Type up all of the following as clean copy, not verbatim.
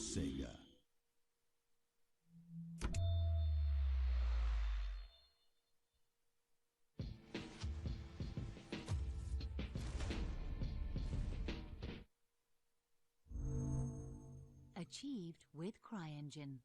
Sega. Achieved with CryEngine.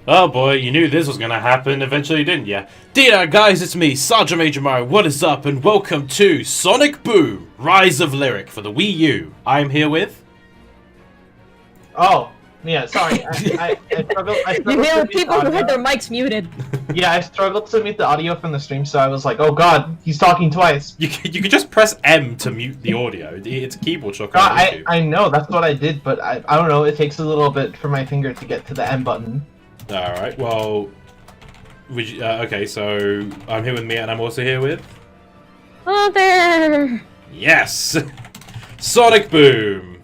Oh boy, you knew this was gonna happen eventually, didn't ya? Dear guys, it's me, Sergeantmajormario, what is up, and welcome to Sonic Boom! Rise of Lyric for the Wii U. I'm here with... Oh, yeah, sorry. I struggled You know, to people who had their mics muted. Yeah, I struggled to mute the audio from the stream, so I was like, oh god, he's talking twice. You could just press M to mute the audio. It's a keyboard shortcut on YouTube. I know, that's what I did, but I don't know, it takes a little bit for my finger to get to the M button. Alright, well... okay, so I'm here with Mia, and I'm also here with... Oh, there! Yes! Sonic Boom!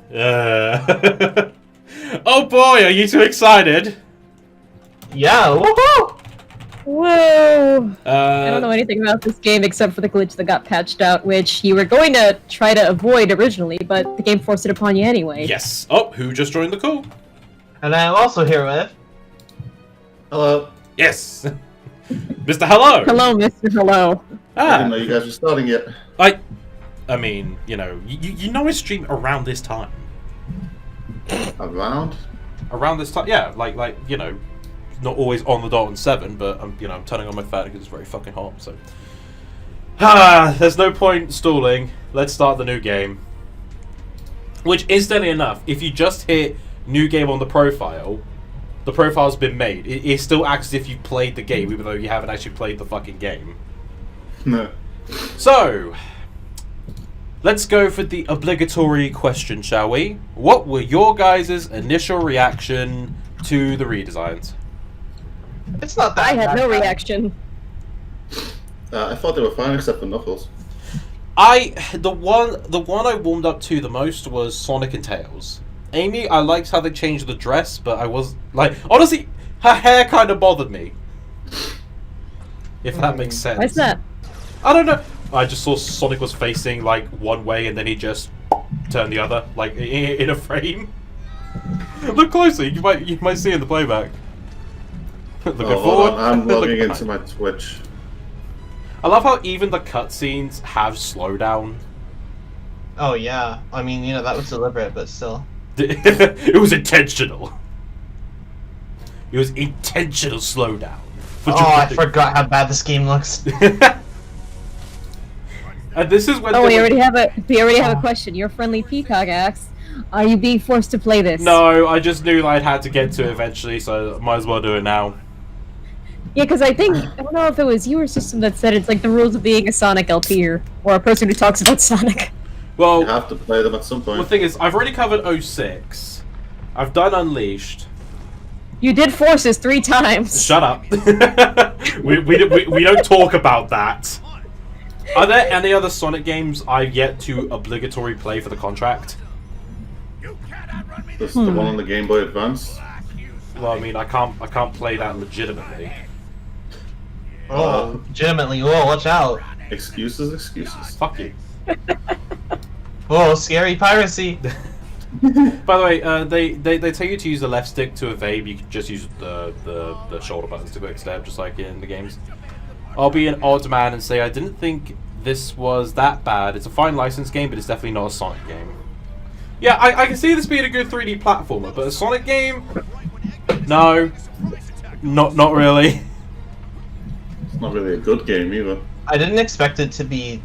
Oh boy, are you too excited? Yeah, woohoo! Whoa! I don't know anything about this game except for the glitch that got patched out, which you were going to try to avoid originally, but the game forced it upon you anyway. Yes. Oh, who just joined the call? And I'm also here with... Hello. Yes! Mr. Hello! Hello, Mr. Hello. I didn't know you guys were starting yet. I mean, you know, you know I stream around this time. Around? Around this time, yeah, like you know, not always on the dot on 7, but I'm turning on my fan because it's very fucking hot. So, there's no point stalling. Let's start the new game. Which, incidentally enough, if you just hit new game on the profile's been made. It still acts as if you've played the game, even though you haven't actually played the fucking game. No. So, let's go for the obligatory question, shall we? What were your guys' initial reaction to the redesigns? It's not that I had no bad. reaction. I thought they were fine except for Knuckles. The one I warmed up to the most was Sonic and Tails. Amy, I liked how they changed the dress, but I was like, honestly, her hair kind of bothered me. If that makes sense. Why's that? I don't know. I just saw Sonic was facing like one way and then he just turned the other, like in a frame. Look closely, you might see in the playback. Looking forward. I'm logging into my Twitch. I love how even the cutscenes have slowdown. Oh yeah, I mean, you know, that was deliberate, but still. It was intentional. It was intentional slowdown. Oh, I forgot how bad this game looks. And this is when. Oh, we already have a question. Your friendly peacock asks, "Are you being forced to play this?" No, I just knew I'd had to get to it eventually, so might as well do it now. Yeah, because I don't know if it was you or System that said it's like the rules of being a Sonic LP or a person who talks about Sonic. Well, You have to play them at some point. the thing is, I've already covered 06. I've done Unleashed. You did Forces 3 times. Shut up. we don't talk about that. Are there any other Sonic games I've yet to obligatory play for the contract? This is the one on the Game Boy Advance. Well, I mean, I can't play that legitimately. Oh, legitimately, whoa, watch out. Excuses. Fuck you. Whoa, scary piracy. By the way, they tell you to use the left stick to evade. You can just use the shoulder buttons to quick step, just like in the games. I'll be an odd man and say I didn't think this was that bad. It's a fine licensed game, but it's definitely not a Sonic game. Yeah, I can see this being a good 3D platformer, but a Sonic game? No. Not really. It's not really a good game either. I didn't expect it to be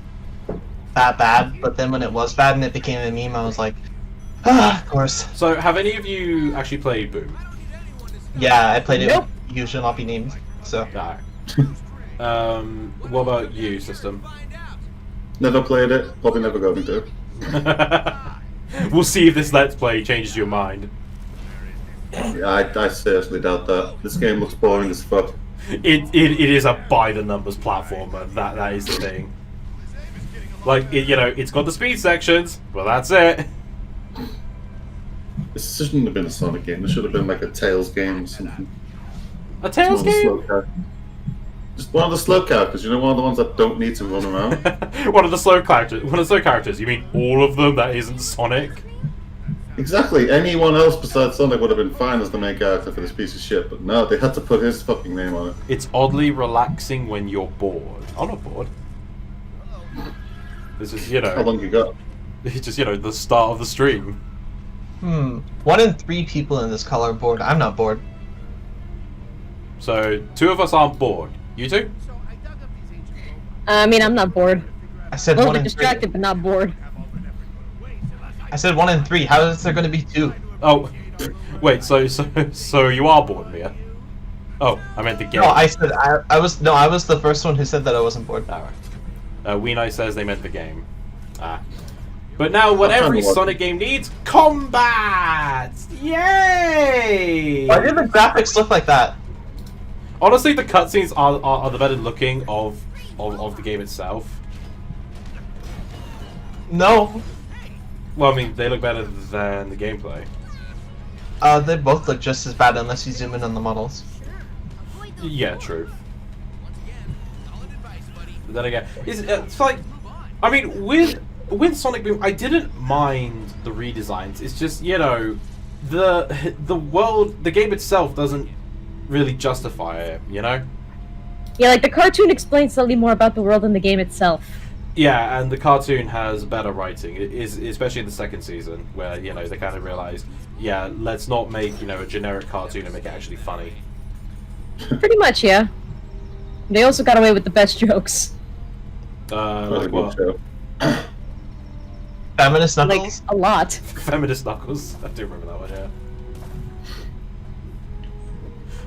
that bad, but then when it was bad and it became a meme, I was like, ah, of course. So, have any of you actually played Boom? Yeah, I played it Nope. with You Should Not Be Named, so. No. What about you, System? Never played it, probably never going to. We'll see if this Let's Play changes your mind. Yeah, I seriously doubt that. This game looks boring as fuck. It is a by-the-numbers platformer, that is the thing. Like, you know, it's got the speed sections, well that's it. This shouldn't have been a Sonic game. This should have been like a Tails game or something. A Tails game? Just one of the slow characters. You know, one of the ones that don't need to run around. One of the slow characters. One of the slow characters. You mean all of them? That isn't Sonic. Exactly. Anyone else besides Sonic would have been fine as the main character for this piece of shit. But no, they had to put his fucking name on it. It's oddly relaxing when you're bored. I'm not bored. This is, you know. How long you got? It's just, you know, the start of the stream. 1 in 3 people in this call are bored. I'm not bored. So 2 of us aren't bored. You 2? I mean, I'm not bored. I said A 1 little in bit 3. distracted, but not bored. I said 1 in 3. How is there going to be 2? Oh, wait. So you are bored, Mia? Oh, I meant the game. No, I said I was the first one who said that I wasn't bored. All right. Weeno says they meant the game. Ah. But now, what every Sonic game needs: combat! Yay! Why did the graphics look like that? Honestly, the cutscenes are the better looking of the game itself. No. Well, I mean, they look better than the gameplay. They both look just as bad unless you zoom in on the models. Yeah, true. But then again, it's like, I mean, with Sonic Boom, I didn't mind the redesigns. It's just, you know, the game itself doesn't really justify it, you know? Yeah, like the cartoon explains slightly more about the world than the game itself. Yeah, and the cartoon has better writing. It is, especially in the second season, where, you know, they kind of realized, yeah, let's not make, you know, a generic cartoon and make it actually funny. Pretty much, yeah. They also got away with the best jokes. Like what? Feminist Like, Knuckles? a lot. Feminist Knuckles. I do remember that one, yeah.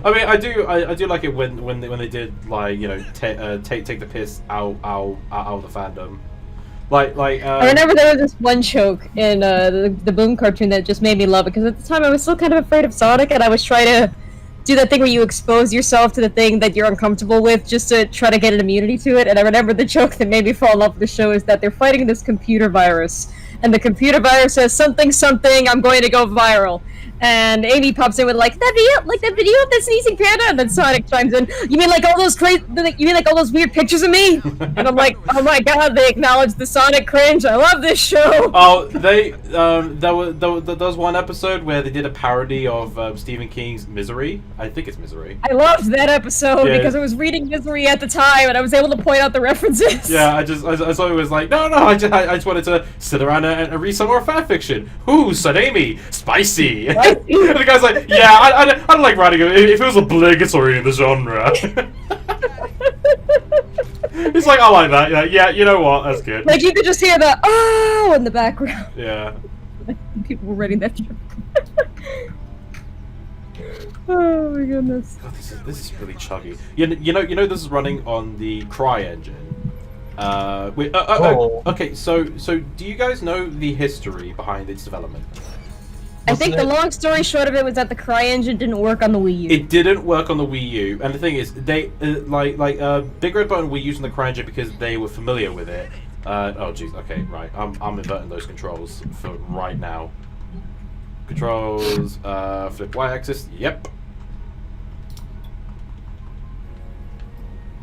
I mean, I do like it when they did, like, you know, take the piss out of the fandom. I remember there was this one joke in the Boom cartoon that just made me love it, because at the time I was still kind of afraid of Sonic, and I was trying to do that thing where you expose yourself to the thing that you're uncomfortable with just to try to get an immunity to it. And I remember the joke that made me fall in love with the show is that they're fighting this computer virus, and the computer virus says something, I'm going to go viral. And Amy pops in with that video of the sneezing panda, and then Sonic chimes in. You mean like all those weird pictures of me? And I'm like, oh my god, they acknowledge the Sonic cringe. I love this show. Oh, there was one episode where they did a parody of Stephen King's Misery. I think it's Misery. I loved that episode because I was reading Misery at the time, and I was able to point out the references. Yeah, I thought it was like, no, I just wanted to sit around and read some more fan fiction. Ooh, Amy, spicy. And the guy's like, yeah, I don't like writing it if it was obligatory in the genre. He's like, I like that. Yeah, you know what? That's good. Like, you could just hear the oh in the background. Yeah. People were writing that joke. Oh my goodness. God, this is really chuggy. You know this is running on the Cry engine. Okay, so do you guys know the history behind its development? I think the long story short of it was that the Cry engine didn't work on the Wii U. It didn't work on the Wii U, and the thing is, they Big Red Button were using the Cry engine because they were familiar with it. Oh jeez, okay, right. I'm inverting those controls for right now. Controls, flip Y-axis. Yep.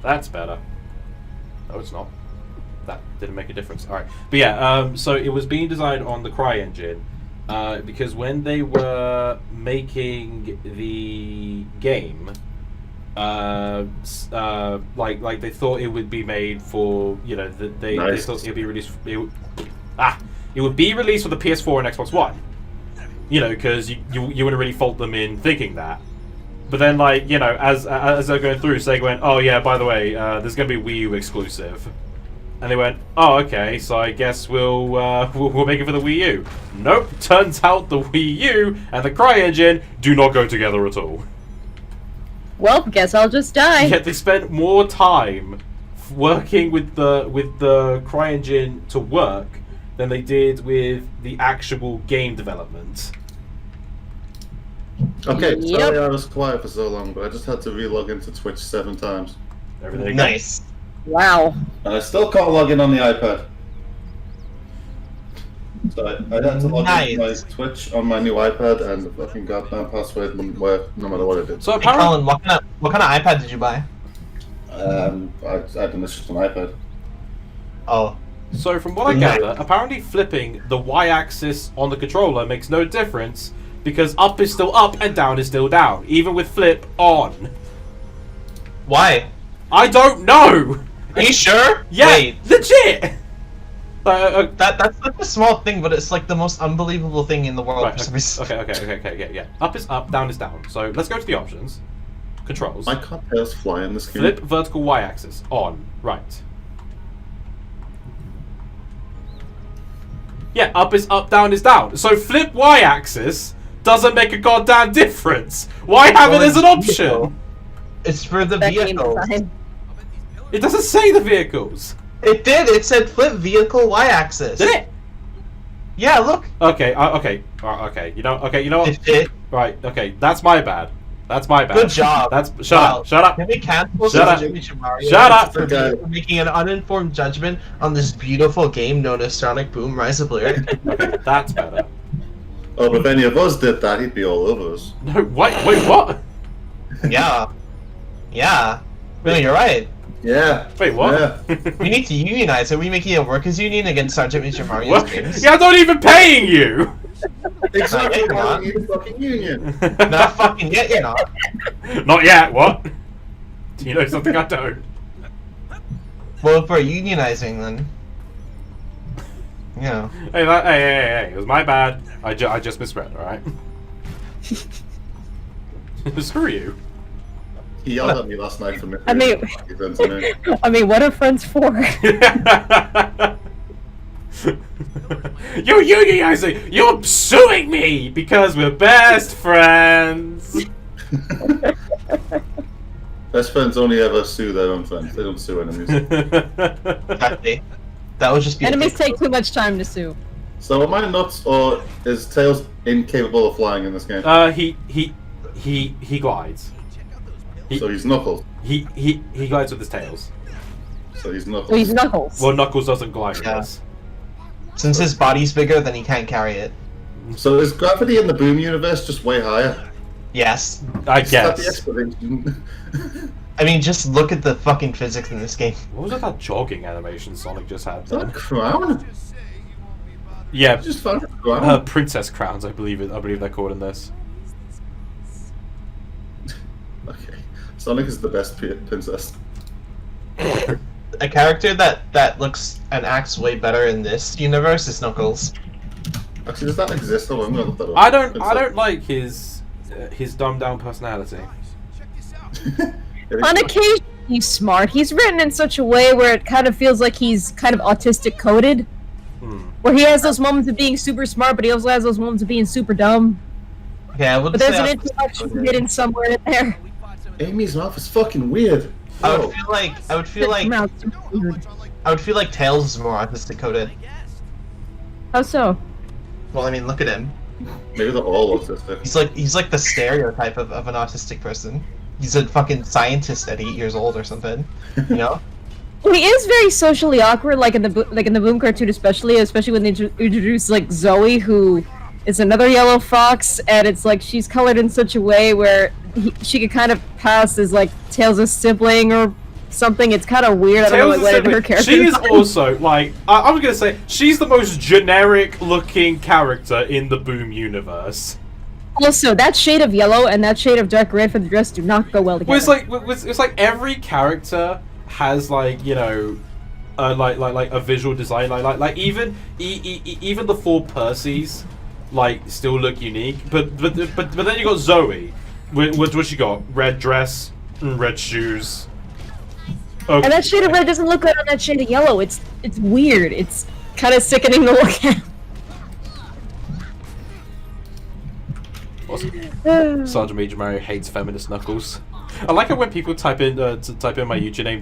That's better. No, it's not. That didn't make a difference. All right, but yeah. So it was being designed on the Cry engine. Because when they were making the game, like they thought it would be made for, you know, they thought it would be released. It would be released for the PS4 and Xbox One. You know, because you wouldn't really fault them in thinking that. But then, like, you know, as they're going through, so they went, oh yeah, by the way, there's gonna be Wii U exclusive. And they went, oh, okay, so I guess we'll make it for the Wii U. Nope, turns out the Wii U and the Cry engine do not go together at all. Well, guess I'll just die. Yet they spent more time working with the Cry engine to work than they did with the actual game development. Okay, sorry I was quiet for so long, but I just had to re-log into Twitch 7 times. Everything Nice. Wow. And I still can't log in on the iPad. So I had to log into my Nice. Twitch on my new iPad, and the fucking goddamn password wouldn't work no matter what I did. So Hey, apparently, Colin, what kind of iPad did you buy? I didn't. It's just an iPad. Oh, so from what I gather, apparently flipping the Y-axis on the controller makes no difference because up is still up and down is still down, even with flip on. why? I don't know. Are you sure? Yeah, Wait, legit. that's such a small thing, but it's like the most unbelievable thing in the world. Right, for some reason. yeah. Up is up, down is down. So let's go to the options. Controls. I can't tails fly in this game. Flip vertical Y-axis on, right. Yeah, up is up, down is down. So flip Y-axis doesn't make a goddamn difference. Why have it as an option? It's for the That game vehicles. design. It doesn't say the vehicles. It did. It said flip vehicle y-axis. Did it? Yeah, look. Okay, okay. You know what? It did. Right, okay. That's my bad. That's my bad. Good job. That's shut up. Can we cancel Shut up. Sergeantmajormario Shut up. for making an uninformed judgment on this beautiful game known as Sonic Boom: Rise of Lyric? Okay, that's better. Oh, but if any of us did that, he'd be all over us. No, wait, what? Yeah. Yeah. No, you're right. Yeah. Wait, what? Yeah. We need to unionize. Are we making a workers' union against Sergeantmajormario's What? games? Yeah, I'm not even paying you. Exactly. Yeah, Why need a fucking union? Not fucking yet, you're not. Not yet. What? Do you know something I don't? Well, if we're unionizing, then. Yeah. Hey, it was my bad. I just misread, alright? Screw you. He yelled at me last night for me. I mean- I mean, what are friends for? You're unionizing! You're suing me! Because we're best friends! Best friends only ever sue their own friends. They don't sue enemies. Exactly. That would just be. Enemies take too much time to sue. So am I nuts, or is Tails incapable of flying in this game? He glides. So he's Knuckles. He glides with his tails. So he's Knuckles. So he's Knuckles. Well, Knuckles doesn't glide with Yeah. us. Since his body's bigger, then he can't carry it. So is gravity in the Boom universe just way higher? Yes. I Is that the guess. explanation? I mean, just look at the fucking physics in this game. What was that jogging animation Sonic just had Is that a then? crown? Yeah, I just found a crown. princess crowns, I believe they're called in this. Okay. Sonic is the best princess. A character that looks and acts way better in this universe is Knuckles. Actually, does that exist? Oh, I'm gonna look that up. I don't like his dumbed down personality. On occasion, he's smart. He's written in such a way where it kind of feels like he's kind of autistic coded. Where he has those moments of being super smart, but he also has those moments of being super dumb. Okay, I would But say there's an I'm- intellectual hidden somewhere in there. Amy's mouth is fucking weird. I Oh. would feel like Tails is more autistic coded. How so? Well, I mean, look at him. Maybe they're all autistic. He's like the stereotype of an autistic person. He's a fucking scientist at 8 years old or something. You know? Well, he is very socially awkward, like in the Boom cartoon, especially when they introduce like Zoe, who is another yellow fox, and it's like she's colored in such a way where she could kind of pass as like Tails' sibling or something. It's kind of weird. I don't know like, what her character. She is also like I'm gonna say she's the most generic looking character in the Boom universe. Also, that shade of yellow and that shade of dark red for the dress do not go well together. Well, it's like every character has like like a visual design like even even the four Percys like still look unique, but then you got Zoe. What she got? Red dress, and red shoes. Okay. And that shade of red doesn't look good on that shade of yellow. It's weird. It's kind of sickening to look at. Sergeantmajormario hates feminist Knuckles. I like it when people type in my username.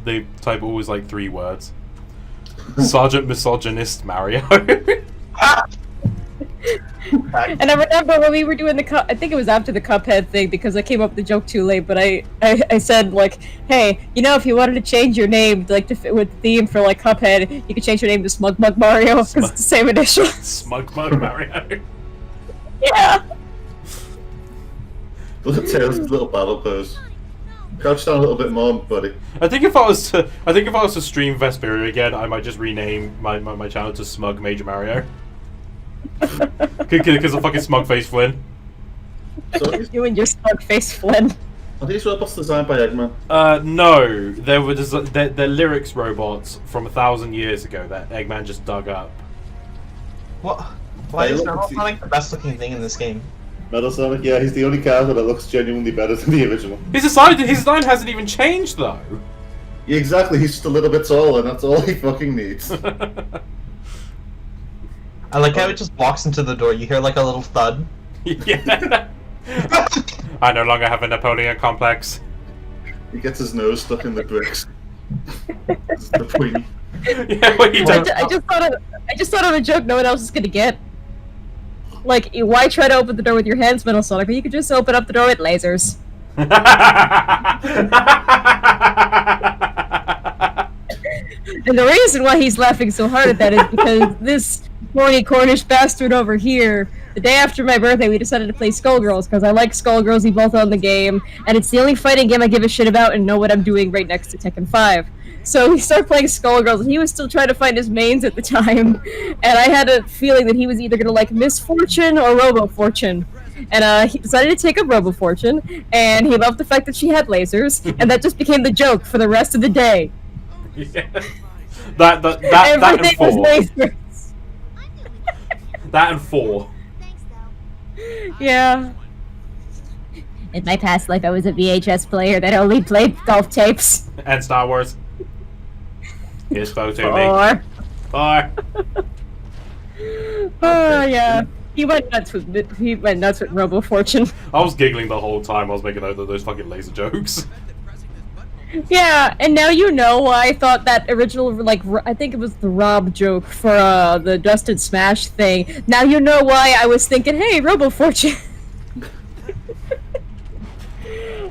They type always like 3 words. Sergeant Misogynist Mario. fact. And I remember when we were doing I think it was after the Cuphead thing, because I came up with the joke too late, but I said, like, hey, you know, if you wanted to change your name, like, to fit with the theme for, like, Cuphead, you could change your name to Smugmugmario, because it's the same initial. Smugmugmario. Yeah. Look at Tails' little battle pose. Crouch down a little bit more, buddy. I think if I was to stream Vesperia again, I might just rename my channel to Smug Major Mario. Because of fucking Smugface Flynn. So You and your smug face, Flynn. are these robots designed by Eggman? No, they're lyrics robots from 1,000 years ago that Eggman just dug up. What? Why Hey, is look, Metal see- Sonic the best looking thing in this game? Metal Sonic, yeah, he's the only character that looks genuinely better than the original. His design hasn't even changed though. Yeah, exactly, he's just a little bit taller, and that's all he fucking needs. I like how it just walks into the door. You hear like a little thud. Yeah. I no longer have a Napoleon complex. He gets his nose stuck in the bricks. It's the point. Yeah, what you I don't. just thought of a joke no one else is gonna get. Like, why try to open the door with your hands, Metal Sonic? You could just open up the door with lasers. And the reason why he's laughing so hard at that is because this horny Cornish bastard over here, the day after my birthday, we decided to play Skullgirls, because I like Skullgirls, we both own the game, and it's the only fighting game I give a shit about and know what I'm doing right next to Tekken 5. So we started playing Skullgirls, and he was still trying to find his mains at the time, and I had a feeling that he was either going to like Miss Fortune or Robo Fortune. And he decided to take up Robo Fortune, and he loved the fact that she had lasers, and that just became the joke for the rest of the day. Yeah. That and Everything was 4. lasers. That and 4. Yeah. In my past life, I was a VHS player that only played golf tapes. And Star Wars. Here's photo Or... me. 4. Oh, yeah. He went nuts with Robo Fortune. I was giggling the whole time I was making those fucking laser jokes. Yeah, and now you know why I thought that original, like, I think it was the Rob joke for the Dusted Smash thing. Now you know why I was thinking, hey, Robo Fortune.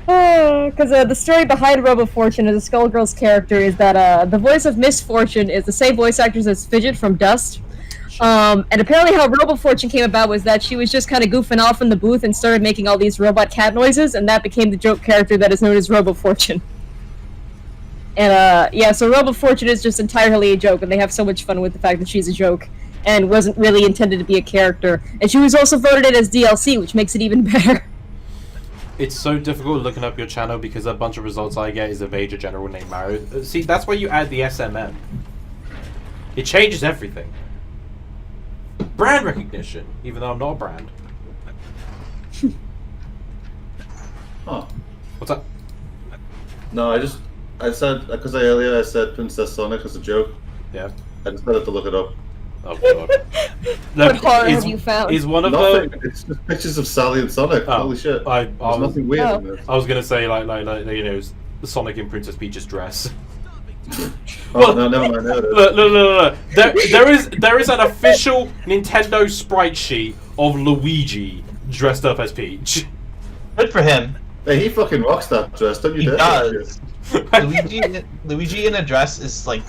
Because the story behind Robo Fortune as a Skullgirls character is that the voice of Miss Fortune is the same voice actors as Fidget from Dust. And apparently how Robo Fortune came about was that she was just kind of goofing off in the booth and started making all these robot cat noises, and that became the joke character that is known as Robo Fortune. And yeah, so Robo Fortune is just entirely a joke, and they have so much fun with the fact that she's a joke and wasn't really intended to be a character. And she was also voted in as DLC, which makes it even better. It's so difficult looking up your channel because a bunch of results I get is a Major General named Mario. See, that's where you add the SMM. It changes everything. Brand recognition, even though I'm not a brand. Huh. What's up? No, I said, because earlier I said Princess Sonic as a joke. Yeah. I just had to look it up. Oh god. What horror have you found? Is one of Nothing. the... It's just pictures of Sally and Sonic. Oh, Holy shit. There's nothing weird Oh. in this. I was gonna say like you know, the Sonic in Princess Peach's dress. Oh, no, never mind. There it is. Look. There is an official Nintendo sprite sheet of Luigi dressed up as Peach. Good for him. Hey, he fucking rocks that dress, don't you He dare. does. Luigi in a dress is like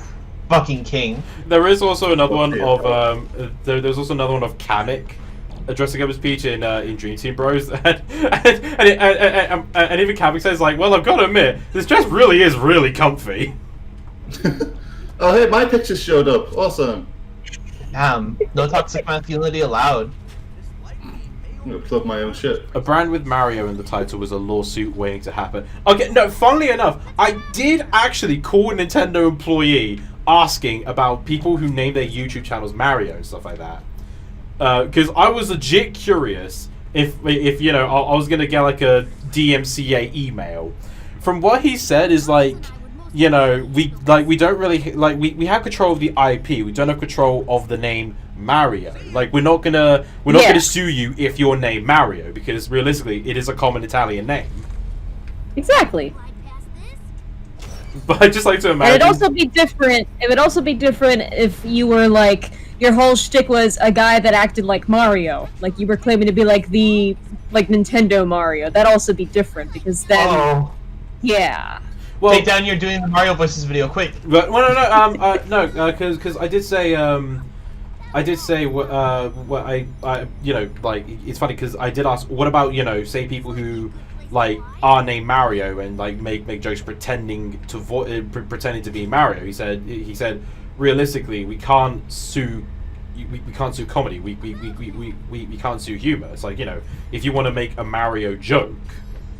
fucking king. There is also another one Okay, of there's also another one of Kamek dressing up as Peach in Dream Team Bros, and even Kamek says like, well, I've got to admit, this dress really is really comfy. Oh, hey, my pictures showed up. Awesome. No toxic masculinity allowed. I'm gonna plug my own shit. A brand with Mario in the title was a lawsuit waiting to happen. Okay, no, funnily enough, I did actually call a Nintendo employee asking about people who name their YouTube channels Mario and stuff like that. Because I was legit curious if you know, I was gonna get like a DMCA email. From what he said is like, you know, we don't really like we have control of the IP. We don't have control of the name Mario. Like we're not gonna sue you if you're named Mario, because realistically it is a common Italian name. Exactly. But I just like to imagine. And it'd also be different. It would also be different if you were like, your whole shtick was a guy that acted like Mario. Like, you were claiming to be like the Nintendo Mario. That'd also be different, because then... Oh. Yeah. Well, Take down you're doing the Mario voices video, quick. but no, because I did say what I you know, like, it's funny because I did ask, what about, you know, say people who like are named Mario and like make jokes pretending to be Mario. He said realistically we can't sue comedy. We can't sue humor. It's like, you know, if you want to make a Mario joke,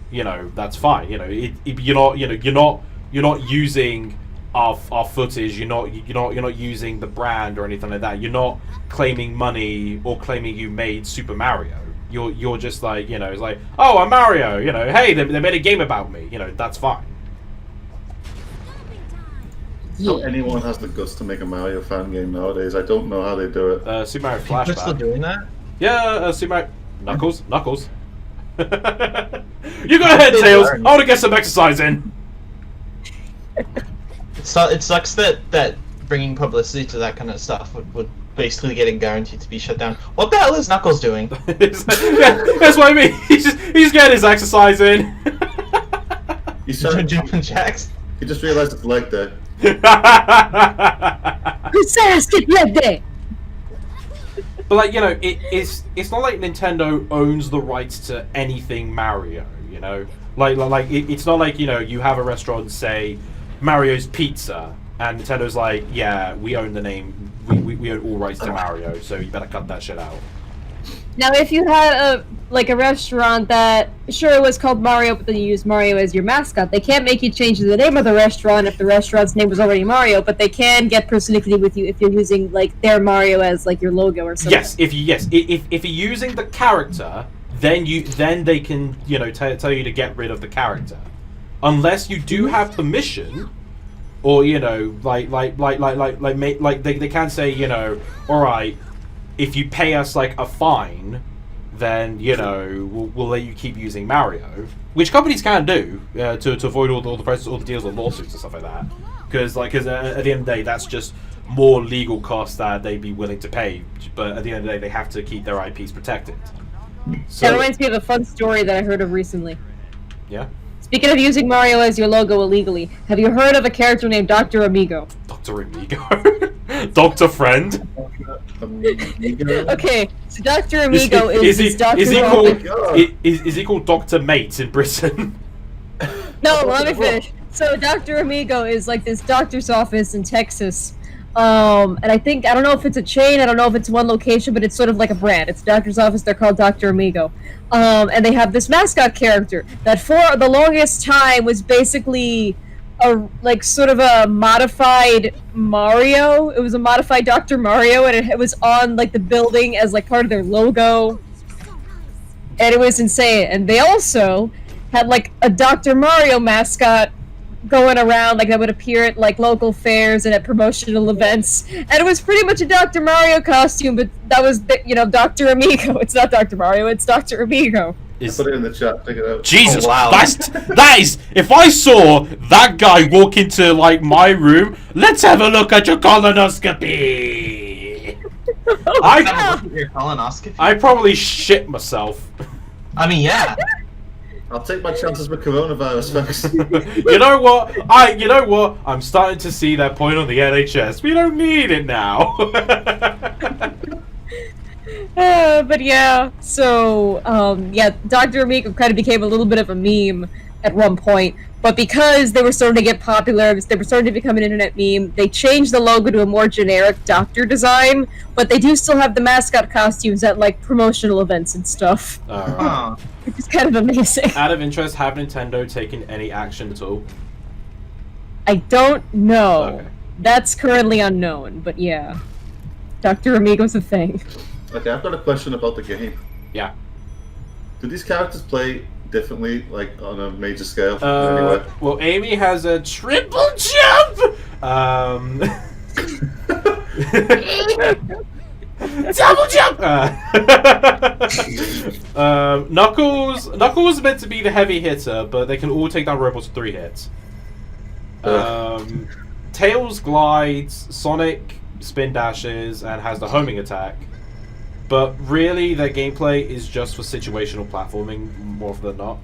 you know, that's fine. You know, you're not using our footage. You're not using the brand or anything like that. You're not claiming money or claiming you made Super Mario. You're just like, you know, it's like, oh, I'm Mario. You know, hey, they made a game about me. You know, that's fine. Not anyone has the guts to make a Mario fan game nowadays. I don't know how they do it. Super Mario People are still Flashback. doing that? Yeah, Super Mario Knuckles. You go ahead, Tails. I want to get some exercise in. It sucks that bringing publicity to that kind of stuff would basically get it guaranteed to be shut down. What the hell is Knuckles doing? Yeah, that's what I mean. He's getting his exercise in. He's doing jumping jacks. He just realised it's leg day. Whose ass get leg day? But like, you know, it's not like Nintendo owns the rights to anything Mario. You know, like it's not like, you know, you have a restaurant, say Mario's Pizza, and Nintendo's like, yeah, we own the name, we own all rights to Mario, so you better cut that shit out. Now, if you had a restaurant that, sure, it was called Mario, but then you used Mario as your mascot, they can't make you change the name of the restaurant if the restaurant's name was already Mario, but they can get persnickety with you if you're using, like, their Mario as, like, your logo or something. Yes, if you're using the character, then they can, you know, tell you to get rid of the character, unless you do have permission, or, you know, like they can say, you know, all right, if you pay us like a fine, then, you know, we'll let you keep using Mario, which companies can do to avoid all the deals and lawsuits and stuff like that. Because at the end of the day, that's just more legal costs that they'd be willing to pay. But at the end of the day, they have to keep their IPs protected. So, That reminds me of a fun story that I heard of recently. Yeah. Speaking of using Mario as your logo illegally, have you heard of a character named Dr. Amigo? Dr. Amigo, Dr. Friend. Okay, so Dr. Amigo is he called Dr. Mate in Britain? No, let me finish. So Dr. Amigo is like this doctor's office in Texas. And I don't know if it's a chain, I don't know if it's one location, but it's sort of like a brand. It's a doctor's office, they're called Dr. Amigo. And they have this mascot character that for the longest time was basically sort of a modified Mario. It was a modified Dr. Mario, and it was on like the building as like part of their logo. And it was insane. And they also had like a Dr. Mario mascot going around, like that would appear at like local fairs and at promotional events, and it was pretty much a Dr. Mario costume, but that was Dr. Amigo. It's not Dr. Mario, it's Dr. Amigo. Put it in the chat, check it out. Jesus, oh, wow. that is, if I saw that guy walk into like my room, let's have a look at your colonoscopy. Your colonoscopy? I probably shit myself. I mean, yeah. I'll take my chances with coronavirus, folks. You know what? I'm starting to see that point on the NHS. We don't need it now. But yeah, so Dr. Amigo kind of became a little bit of a meme at one point, but because they were starting to get popular, they were starting to become an internet meme, they changed the logo to a more generic doctor design, but they do still have the mascot costumes at like promotional events and stuff. Which is kind of amazing. Out of interest, have Nintendo taken any action at all? I don't know. Okay. That's currently unknown, but yeah. Dr. Amigo's a thing. Okay, I've got a question about the game. Yeah. Do these characters play differently, like on a major scale? In any way? Well, Amy has a triple jump. Double jump. Knuckles is meant to be the heavy hitter, but they can all take down robots with 3 hits. Tails glides. Sonic spin dashes and has the homing attack. But really, their gameplay is just for situational platforming more often than not.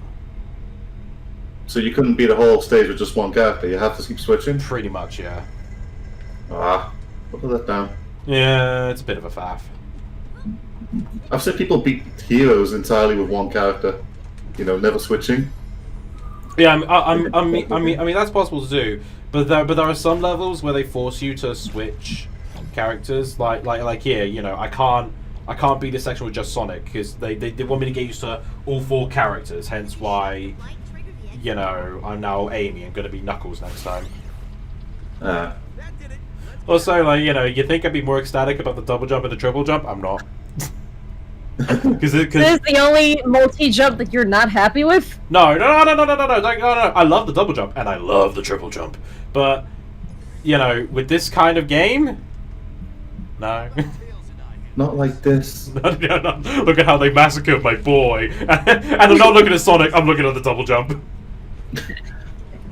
So you couldn't beat a whole stage with just one character. You have to keep switching. Pretty much, yeah. Put that down. Yeah, it's a bit of a faff. I've seen people beat heroes entirely with one character. You know, never switching. Yeah, I mean that's possible to do, but there are some levels where they force you to switch characters. Like here, you know, I can't beat this section with just Sonic because they want me to get used to all 4 characters. Hence why, you know, I'm now Amy. I'm going to be Knuckles next time. Also, like, you know, you think I'd be more ecstatic about the double jump and the triple jump? I'm not. This is the only multi-jump that you're not happy with? No. I love the double jump and I love the triple jump, but you know, with this kind of game, no. Not like this. No. Look at how they massacred my boy, and I'm not looking at Sonic. I'm looking at the double jump.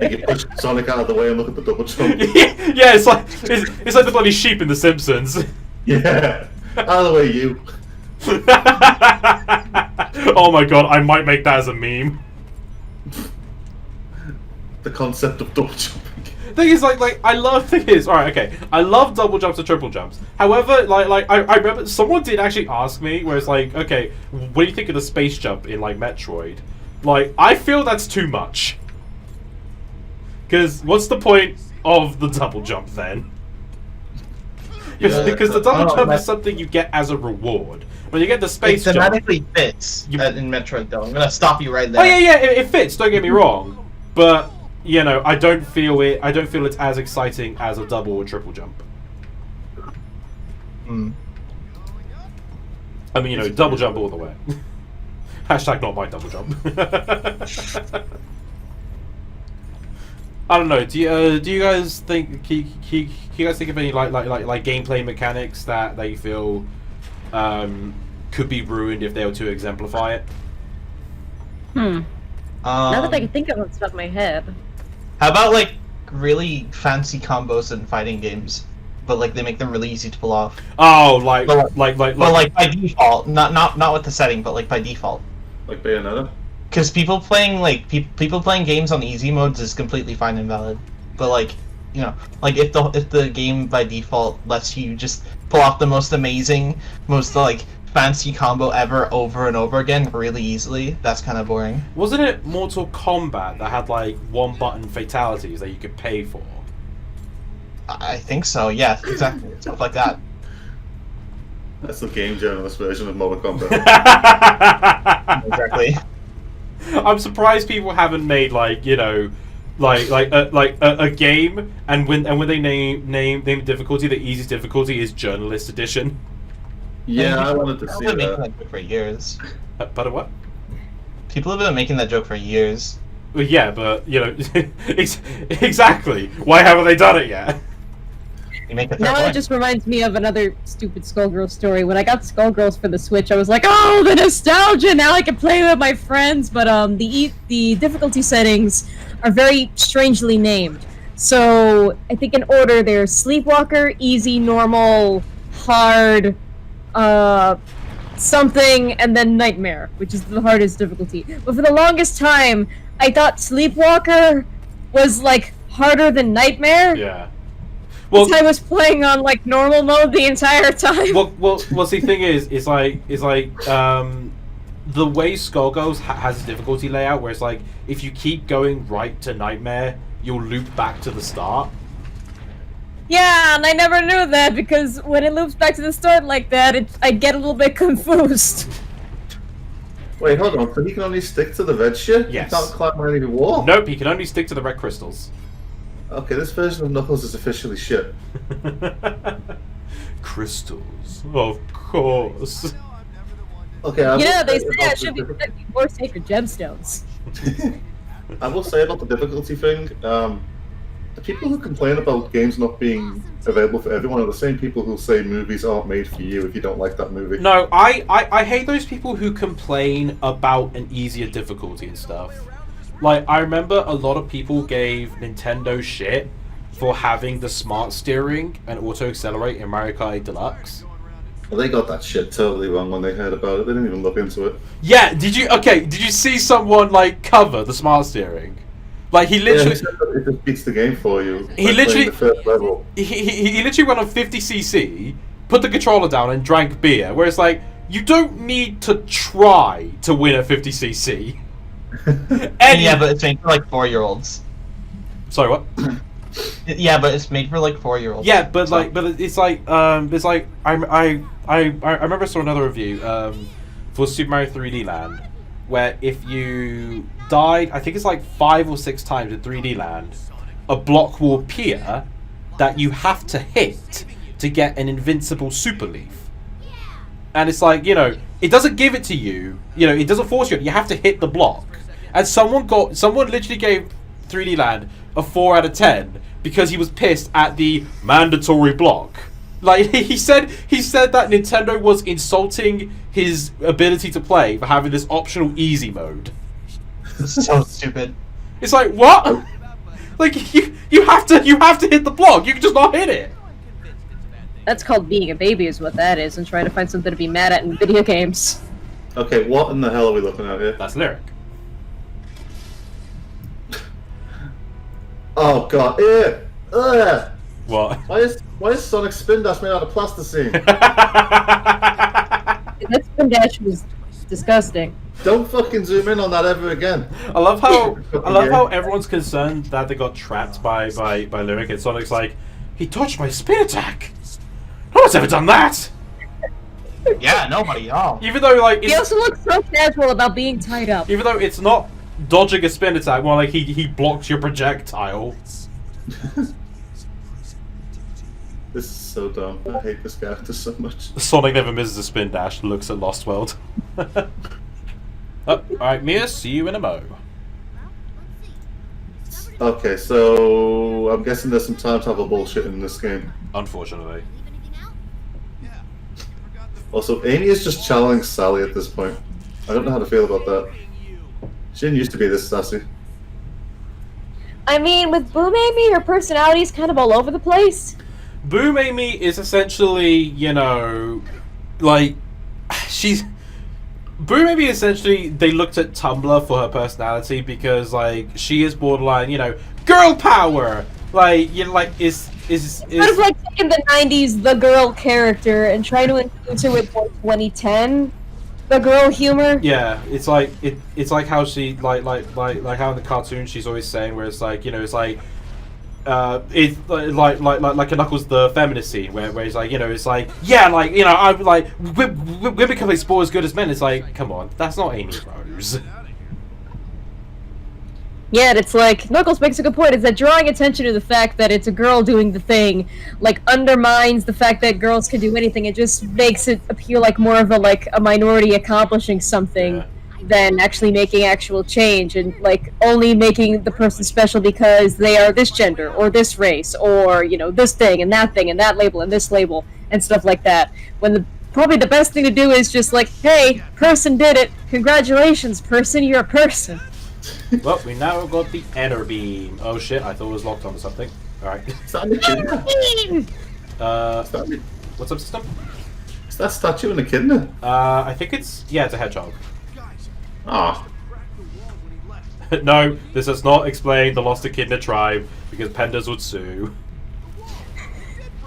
Like you push Sonic out of the way and look at the double jump. Yeah, it's like the bloody sheep in The Simpsons. Yeah, out of the way, you. Oh my god, I might make that as a meme. The concept of double jumping. Thing is, I love alright, okay, I love double jumps and triple jumps. However, I remember someone did actually ask me, where it's like, okay, what do you think of the space jump in like Metroid? Like, I feel that's too much. Because what's the point of the double jump then? Because the double jump is something you get as a reward. When you get the space jump, it thematically fits in Metroid, though. I'm gonna stop you right there. Oh yeah, it fits. Don't get me wrong, but you know, I don't feel it's as exciting as a double or triple jump. I mean, you know, double jump all the way. Hashtag not my double jump. I don't know. Do you guys think? Can you guys think of any like gameplay mechanics that you feel could be ruined if they were to exemplify it? Now that I can think of it off the top of my head. How about like really fancy combos in fighting games, but like they make them really easy to pull off? Oh, like by default, not with the setting, but like by default. Like Bayonetta. Because people playing games on easy modes is completely fine and valid, but like, you know, like if the game by default lets you just pull off the most amazing, most like fancy combo ever over and over again really easily, that's kind of boring. Wasn't it Mortal Kombat that had like 1-button fatalities that you could pay for? I think so. Yeah, exactly. Stuff like that. That's the game journalist version of Mortal Kombat. Exactly. I'm surprised people haven't made like, you know, like a game and when they name difficulty, the easiest difficulty is journalist edition. Yeah, I wanted to see People have been that. making that joke for years. But what? People have been making that joke for years. Well, yeah, but you know, exactly. Why haven't they done it yet? You make a fair Now point. it just reminds me of another stupid Skullgirls story. When I got Skullgirls for the Switch, I was like, "Oh, the nostalgia! Now I can play with my friends." But the difficulty settings are very strangely named. So I think in order, there's Sleepwalker, Easy, Normal, Hard, something, and then Nightmare, which is the hardest difficulty. But for the longest time, I thought Sleepwalker was like harder than Nightmare. Yeah. Well, I was playing on like normal mode the entire time. Well. See, the thing is the way Skullgirls has a difficulty layout, where it's like if you keep going right to Nightmare, you'll loop back to the start. Yeah, and I never knew that because when it loops back to the start like that, I get a little bit confused. Wait, hold on. So he can only stick to the red shit? Yes. He can't climb any wall? Nope, he can only stick to the red crystals. Okay, this version of Knuckles is officially shit. Crystals, of course. Okay, Yeah, they say I should be protecting more sacred gemstones. I will say about the difficulty thing, the people who complain about games not being available for everyone are the same people who say movies aren't made for you if you don't like that movie. No, I hate those people who complain about an easier difficulty and stuff. Like, I remember a lot of people gave Nintendo shit for having the smart steering and auto accelerate in Mario Kart 8 Deluxe. Well, they got that shit totally wrong when they heard about it. They didn't even look into it. Yeah, did you see someone like cover the smart steering? Like he literally, it just beats the game for you. He literally- the first level. he literally went on 50cc, put the controller down, and drank beer. Where it's like, you don't need to try to win at 50cc. Yeah, but it's made for like 4-year-olds. Sorry, what? Yeah, but it's made for like 4-year-olds. Yeah, but it's like I remember I saw another review for Super Mario 3D Land, where if you died, I think it's like 5 or 6 times in 3D Land, a block will appear that you have to hit to get an invincible super leaf. And it's like, you know, it doesn't give it to you, you know, it doesn't force you, you have to hit the block. And someone literally gave 3D Land a 4 out of 10 because he was pissed at the mandatory block. Like, he said that Nintendo was insulting his ability to play for having this optional easy mode. It's so stupid. It's like, what? Like, you have to hit the block. You can just not hit it. That's called being a baby, is what that is, and trying to find something to be mad at in video games. Okay, what in the hell are we looking at here? That's Lyric. Oh god, ew! Ugh! What? Why is Sonic Spin Dash made out of plasticine? That spin dash was disgusting. Don't fucking zoom in on that ever again. I love how everyone's concerned that they got trapped by Lyric, and Sonic's like, he dodged my spin attack. No one's ever done that. Yeah, nobody. Oh. Even though like He also looks so casual about being tied up. even though it's not dodging a spin attack, more like he blocks your projectile. This is so dumb. I hate this character so much. Sonic never misses a spin dash. Looks at Lost World. Oh, all right, Mia. See you in a mo. Okay, so I'm guessing there's some time travel bullshit in this game. Unfortunately. Also, Amy is just channeling Sally at this point. I don't know how to feel about that. She didn't used to be this sassy. I mean, with Boom Amy, her personality's kind of all over the place. Boom Amy is essentially, you know, like, she's... Boom Amy essentially, they looked at Tumblr for her personality because, like, she is borderline, you know, girl power! Like, you know, like, is Sort of like taking the 90s the girl character and trying to infuse her with more 2010 the girl humor. Yeah, it's like it's like how she like how in the cartoon she's always saying where it's like, you know, it's like it's like a Knuckles the feminist scene where he's like, you know, it's like, yeah, like, you know, I'm like women can play sport as good as men. It's like, come on, that's not Amy Rose. Yeah, it's like, Knuckles makes a good point, is that drawing attention to the fact that it's a girl doing the thing, like, undermines the fact that girls can do anything. It just makes it appear like more of a minority accomplishing something than actually making actual change, and, like, only making the person special because they are this gender, or this race, or, you know, this thing, and that label, and this label, and stuff like that. When probably the best thing to do is just like, hey, person did it, congratulations, person, you're a person. Well, we now got the Ender Beam. Oh shit, I thought it was locked onto something. Alright. Is that an echidna? What's up, system? Is that statue an echidna? I think it's a hedgehog. Ah. No, this does not explain the lost echidna tribe, because Pendas would sue.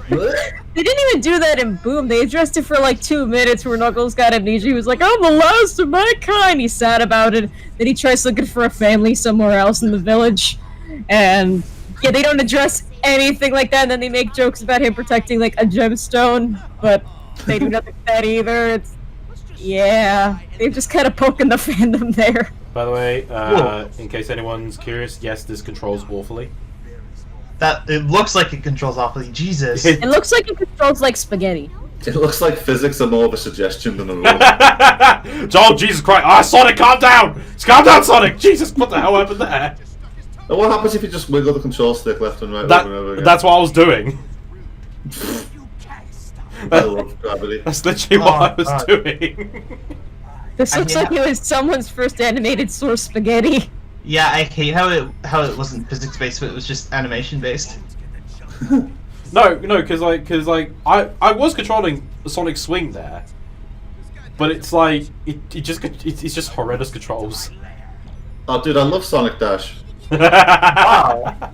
They didn't even do that in Boom. They addressed it for like 2 minutes where Knuckles got amnesia. He was like, I'm the last of my kind. He's sad about it. Then he tries looking for a family somewhere else in the village. And yeah, they don't address anything like that. And then they make jokes about him protecting like a gemstone. But they do nothing with that either. It's, yeah, they're just kind of poking the fandom there. By the way, in case anyone's curious, yes, this controls awfully. That it looks like it controls awfully. Jesus. It looks like it controls like spaghetti. It looks like physics are more of a suggestion than a rule. Oh, Jesus Christ! Ah, Sonic, calm down! Calm down, Sonic! Jesus, what the hell happened there? And what happens if you just wiggle the control stick left and right over and over again? That's what I was doing. I love gravity. That's literally what I was doing. This looks like it was someone's first animated source spaghetti. Yeah, I hate how it wasn't physics based, but it was just animation based. No, because I was controlling Sonic Swing there, but it's like it's just horrendous controls. Oh, dude, I love Sonic Dash. Wow.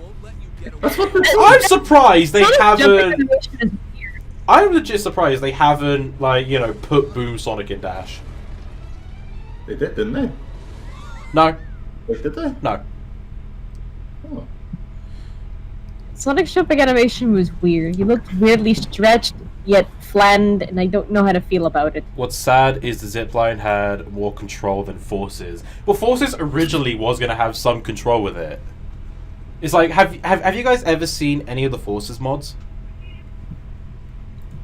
That's what this I'm surprised they Sonic jumping haven't. animation is weird. I'm legit surprised they haven't put Boom Sonic in Dash. They did, didn't they? No, Wait, did they? no. Oh. Sonic's jumping animation was weird. He looked weirdly stretched, yet flattened, and I don't know how to feel about it. What's sad is the zipline had more control than Forces. Well, Forces originally was going to have some control with it. It's like, have you guys ever seen any of the Forces mods?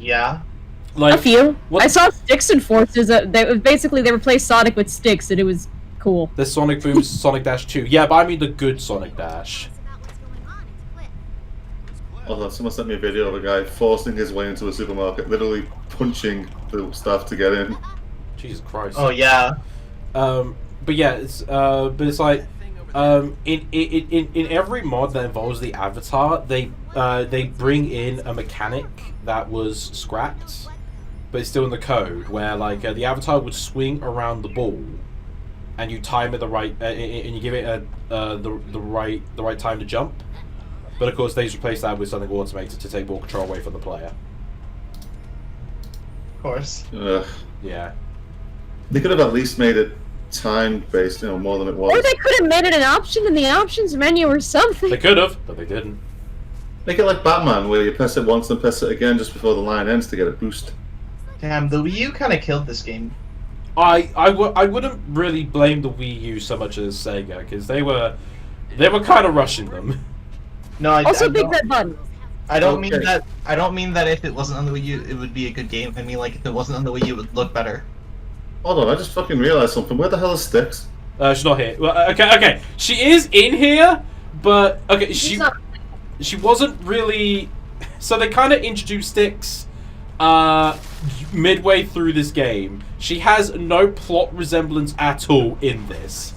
Yeah. Like, A few. what- I saw Sticks and Forces. They replaced Sonic with Sticks, and it was cool. The Sonic Boom, Sonic Dash 2. Yeah, but I mean the good Sonic Dash. Oh, someone sent me a video of a guy forcing his way into a supermarket, literally punching the staff to get in. Jesus Christ. Oh yeah. But yeah, it's like in every mod that involves the avatar, they bring in a mechanic that was scrapped, but it's still in the code where the avatar would swing around the ball, and you time it the right and you give it the right time to jump. But of course, they replaced that with something automated to take more control away from the player. Of course. Ugh. Yeah. They could have at least made it time-based, more than it was. Or they could have made it an option in the options menu or something. They could have, but they didn't. Make it like Batman, where you press it once and press it again just before the line ends to get a boost. Damn, the Wii U kind of killed this game. I wouldn't really blame the Wii U so much as Sega, because they were kind of rushing them. No, I Also, I Big don't- Red Button. I don't mean Okay. that. I don't mean that if it wasn't on the Wii U, it would be a good game. I mean, like, if it wasn't on the Wii U, it would look better. Hold on, I just fucking realized something. Where the hell is Sticks? She's not here. Well, okay. She is in here, but okay, She's not- she wasn't really. So they kind of introduced Styx midway through this game. She has no plot resemblance at all in this,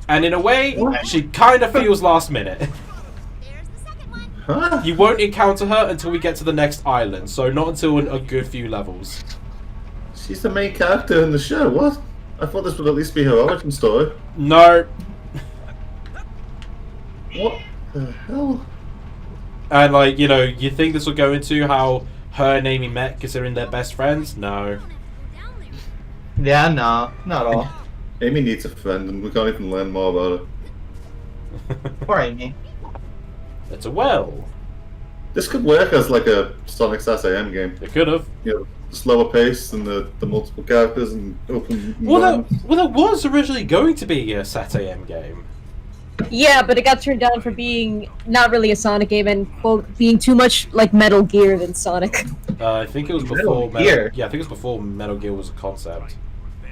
and in a way, she kind of feels last minute. Huh? You won't encounter her until we get to the next island, so not until a good few levels. She's the main character in the show, what? I thought this would at least be her origin story. No, What the hell? and you think this will go into how her and Amy met, considering they're best friends? No. Yeah, no, not at all. Amy needs a friend, and we can't even learn more about her. Poor Amy. It's a well. This could work as like a Sonic SAS-AM game. They could have. Slower pace and the multiple characters and open. Well, that was originally going to be a SAT-AM game. Yeah, but it got turned down for being not really a Sonic game and, quote, being too much like Metal Gear than Sonic. I think it was Metal before Gear? Yeah, I think it was before Metal Gear was a concept.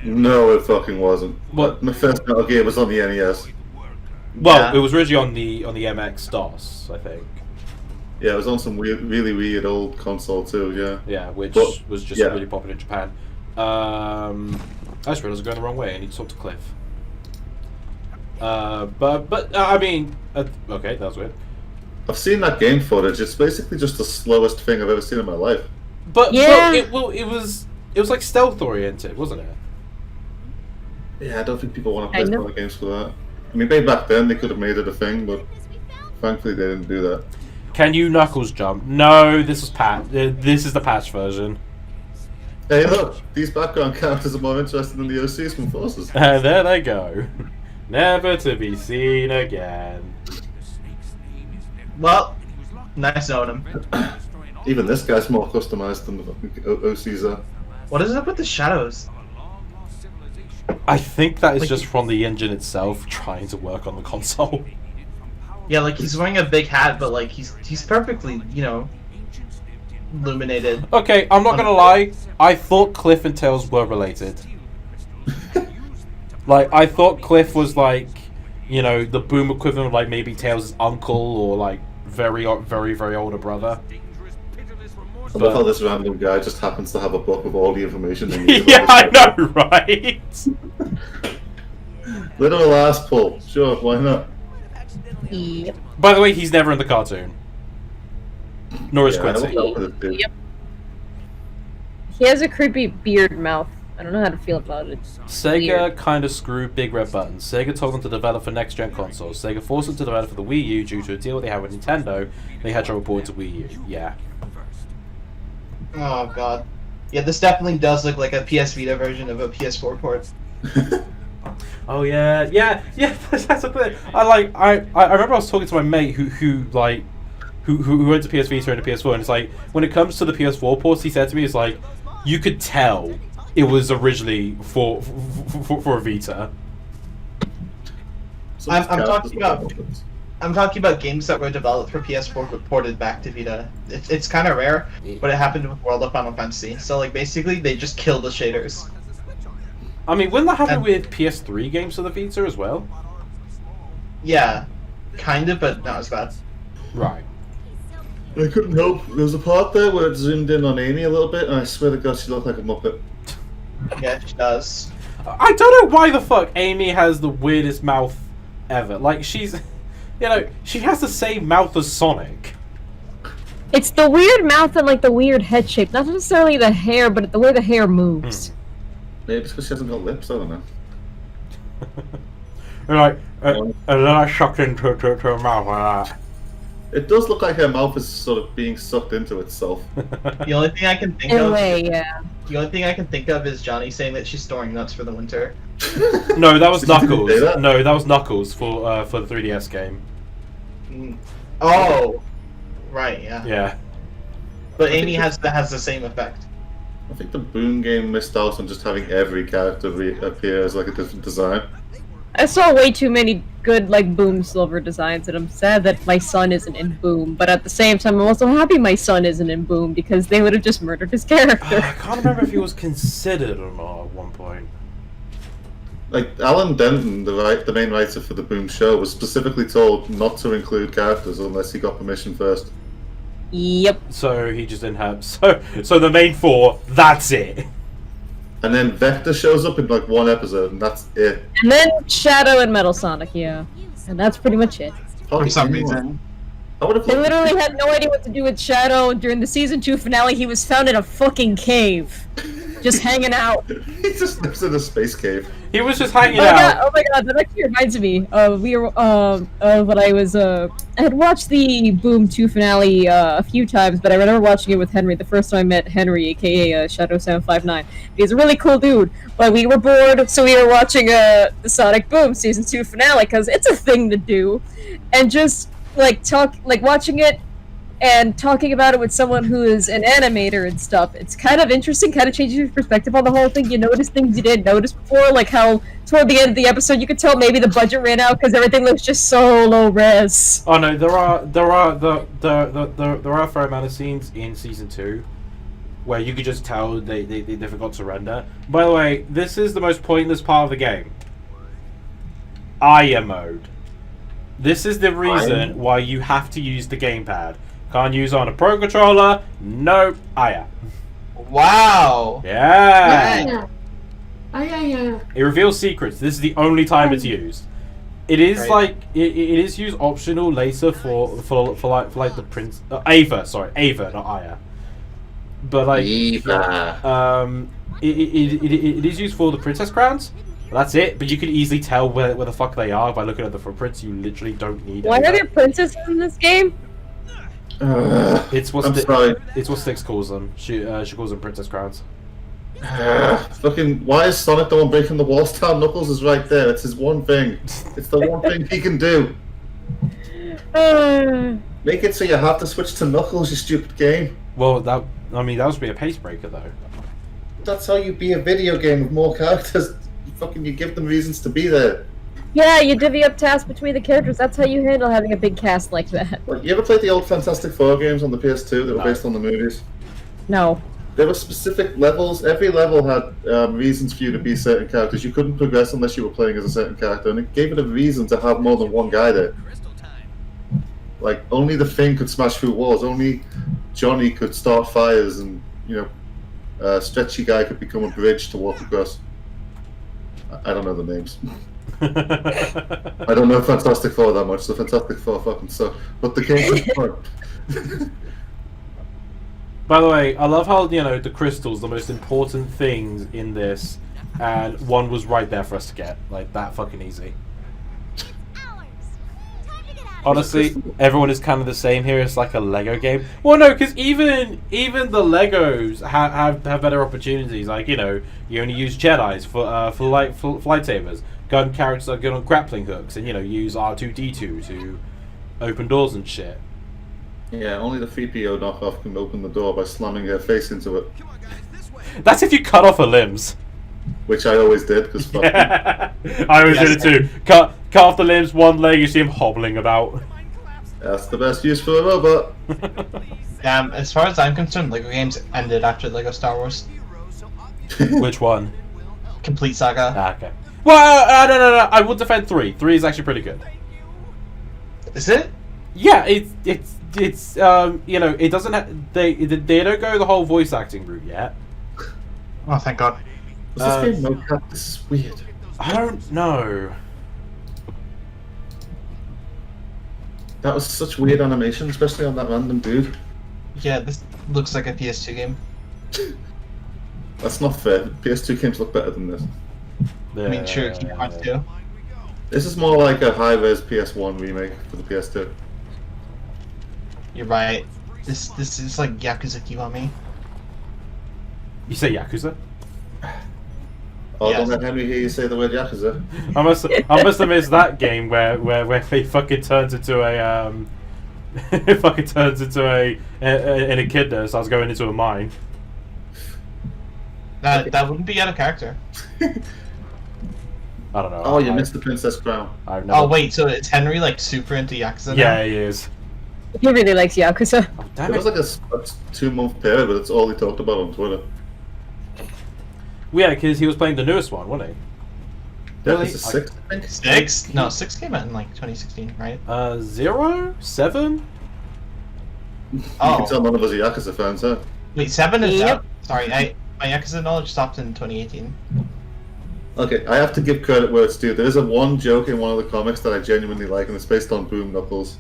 No, it fucking wasn't. What? My first Metal Gear was on the NES. Well, Yeah. it was originally on the MX DOS, I think. Yeah, it was on some weird, really weird old console too. Yeah. Yeah, which But- was just yeah. really popular in Japan. I just realized I was going the wrong way. I need to talk to Cliff. I mean, okay, that was weird. I've seen that game footage. It's basically just the slowest thing I've ever seen in my life. But Yeah. it was like stealth oriented, wasn't it? Yeah, I don't think people want to play Kind of. Sonic games for that. I mean, maybe back then they could have made it a thing, but thankfully they didn't do that. Can you knuckles jump? No, this was this is the patch version. Hey, look, these background characters are more interesting than the OCs from Forces. There they go. Never to be seen again. Well, nice knowing him. Even this guy's more customized than the fucking OCs are. What is up with the shadows? I think that is Like- just from the engine itself trying to work on the console. Yeah, like he's wearing a big hat, but like he's perfectly, illuminated. Okay, I'm not gonna lie. I thought Cliff and Tails were related. I thought Cliff was the Boom equivalent of maybe Tails' uncle or very older brother. I love how this random guy just happens to have a book of all the information they need. Yeah, I about know, right? this. Literal ass pull. Sure, why not? Yep. By the way, he's never in the cartoon. Nor is Yeah, I know Quincy. what that is. Yep. He has a creepy beard mouth. I don't know how to feel about it. Sega kind of screwed Big Red Button. Sega told them to develop for next-gen consoles. Sega forced them to develop for the Wii U due to a deal they had with Nintendo. They had trouble porting to Wii U. Yeah. Oh god. Yeah, this definitely does look like a PS Vita version of a PS4 port. Oh yeah. That's a thing. I remember I was talking to my mate who went to PS Vita and to PS4, and it's like when it comes to the PS4 ports, he said to me, it's like you could tell it was originally for a Vita. I'm talking about games that were developed for PS4 but ported back to Vita. It's kind of rare, but it happened with World of Final Fantasy. So like basically they just kill the shaders. I mean, wouldn't that happen with PS3 games for the Vita as well? Yeah, kind of, but not as bad. Right. I couldn't help. There was a part there where it zoomed in on Amy a little bit, and I swear to God, she looked like a Muppet. Yeah, she does. I don't know why the fuck Amy has the weirdest mouth ever. Like, she's... You know, she has the same mouth as Sonic. It's the weird mouth and like the weird head shape. Not necessarily the hair, but the way the hair moves. Maybe it's because she hasn't got lips, I don't know. Like, and then I sucked into her mouth like that. It does look like her mouth is sort of being sucked into itself. The only thing I can think In a of... way, yeah. The only thing I can think of is Johnny saying that she's storing nuts for the winter. No, that was Did you Knuckles. say that? No, that was Knuckles for the 3DS game. Oh, right, yeah. Yeah. But Amy has the same effect. I think the Boom game missed out on just having every character appear as like a different design. I saw way too many good like Boom Silver designs, and I'm sad that my son isn't in Boom. But at the same time, I'm also happy my son isn't in Boom because they would have just murdered his character. I can't remember if he was considered or not at one point. Like Alan Denton, the main writer for the Boom show, was specifically told not to include characters unless he got permission first. Yep. So he just didn't have. So the main four. That's it. And then Vector shows up in like one episode, and that's it. And then Shadow and Metal Sonic, yeah. And that's pretty much it. Hardly For some anyone. reason. I would have. They literally had no idea what to do with Shadow. During the season 2 finale, he was found in a fucking cave. Just hanging out. He just lives in a space cave. He was just hanging Oh out. my god, that actually reminds me of when I was I had watched the Boom 2 finale a few times, but I remember watching it with Henry the first time I met Henry, aka Shadow759. He's a really cool dude, but we were bored, so we were watching the Sonic Boom season 2 finale because it's a thing to do, and just watching it and talking about it with someone who is an animator and stuff. It's kind of interesting, kind of changes your perspective on the whole thing. You notice things you didn't notice before, like how toward the end of the episode you could tell maybe the budget ran out because everything looks just so low res. Oh no, there are a fair amount of scenes in season 2 where you could just tell they forgot to render. By the way, this is the most pointless part of the game. Aya mode. This is the reason why you have to use the gamepad. Can't use it on a Pro Controller. Nope. Aya. Wow. Yeah. Yeah. It reveals secrets. This is the only time it's used. It is Right. like it is used optional later for like the Prince Ava. Sorry, Ava, not Aya. But like Eva. it is used for the Princess Crowns. That's it. But you can easily tell where the fuck they are by looking at the footprints. You literally don't need. Why are there princesses in this game? It's what I'm sorry. It's what Styx calls them. She calls them Princess Crowns. Fucking, why is Sonic the one breaking the walls down? Knuckles is right there. It's his one thing. It's the one thing he can do. Make it so you have to switch to Knuckles, you stupid game. Well, that would be a pace breaker though. That's how you be a video game with more characters. You give them reasons to be there. Yeah, you divvy up tasks between the characters. That's how you handle having a big cast like that. Like, you ever played the old Fantastic Four games on the PS2 that were No. based on the movies? No. There were specific levels. Every level had reasons for you to be certain characters. You couldn't progress unless you were playing as a certain character, and it gave it a reason to have more than one guy there. Like, only the Thing could smash through walls. Only Johnny could start fires, and Stretchy Guy could become a bridge to walk across. I don't know the names. I don't know Fantastic Four that much. The Fantastic Four fucking suck. But the game was fun. By the way, I love how, you know, the crystal's the most important things in this, and one was right there for us to get. Like, that fucking easy. Honestly, everyone is kind of the same here. It's like a Lego game. Well, no, because even the Legos have better opportunities. Like, you know, you only use Jedi's for lightsabers. Gun characters are good on grappling hooks, and, you know, use R2-D2 to open doors and shit. Yeah, only the 3PO knockoff can open the door by slamming her face into it. That's if you cut off her limbs. Which I always did, because fuck me. I always did it too. Cut off the limbs, one leg, you see him hobbling about. That's the best use for a robot. As far as I'm concerned, Lego games ended after Lego Star Wars. Which one? Complete Saga. Ah, okay. Well, no. I will defend 3. 3 is actually pretty good. Is it? Yeah, it's you know, it doesn't they don't go the whole voice acting route yet. Oh, thank God. Was this game mocap? This is weird. I don't know. That was such weird animation, especially on that random dude. Yeah, this looks like a PS2 game. That's not fair. PS2 games look better than this. I mean, sure, Kingdom Hearts 2. This is more like a high-res PS1 remake for the PS2. You're right. This is like Yakuza Kiwami. You say Yakuza? Oh, Yes. don't let Henry hear you say the word Yakuza. I must have missed that game where he fucking turns into a fucking turns into a kid that starts going into a mine. That wouldn't be out of character. I don't know. Oh, you missed the Princess Crown. I've never... Oh wait, so is Henry like super into Yakuza now? Yeah, he is. He really likes Yakuza. Oh, It damn was it. like a 2-month period, but it's all he talked about on Twitter. Yeah, because he was playing the newest one, wasn't he? Yeah, Really? this is 6, I think. 6? No, 6 came out in like 2016, right? 0? 7? You Oh. can tell none of us are Yakuza fans, huh? Wait, 7 is Yep. out. Sorry, my Yakuza knowledge stopped in 2018. Okay, I have to give credit where it's due. There is one joke in one of the comics that I genuinely like, and it's based on Boom Knuckles.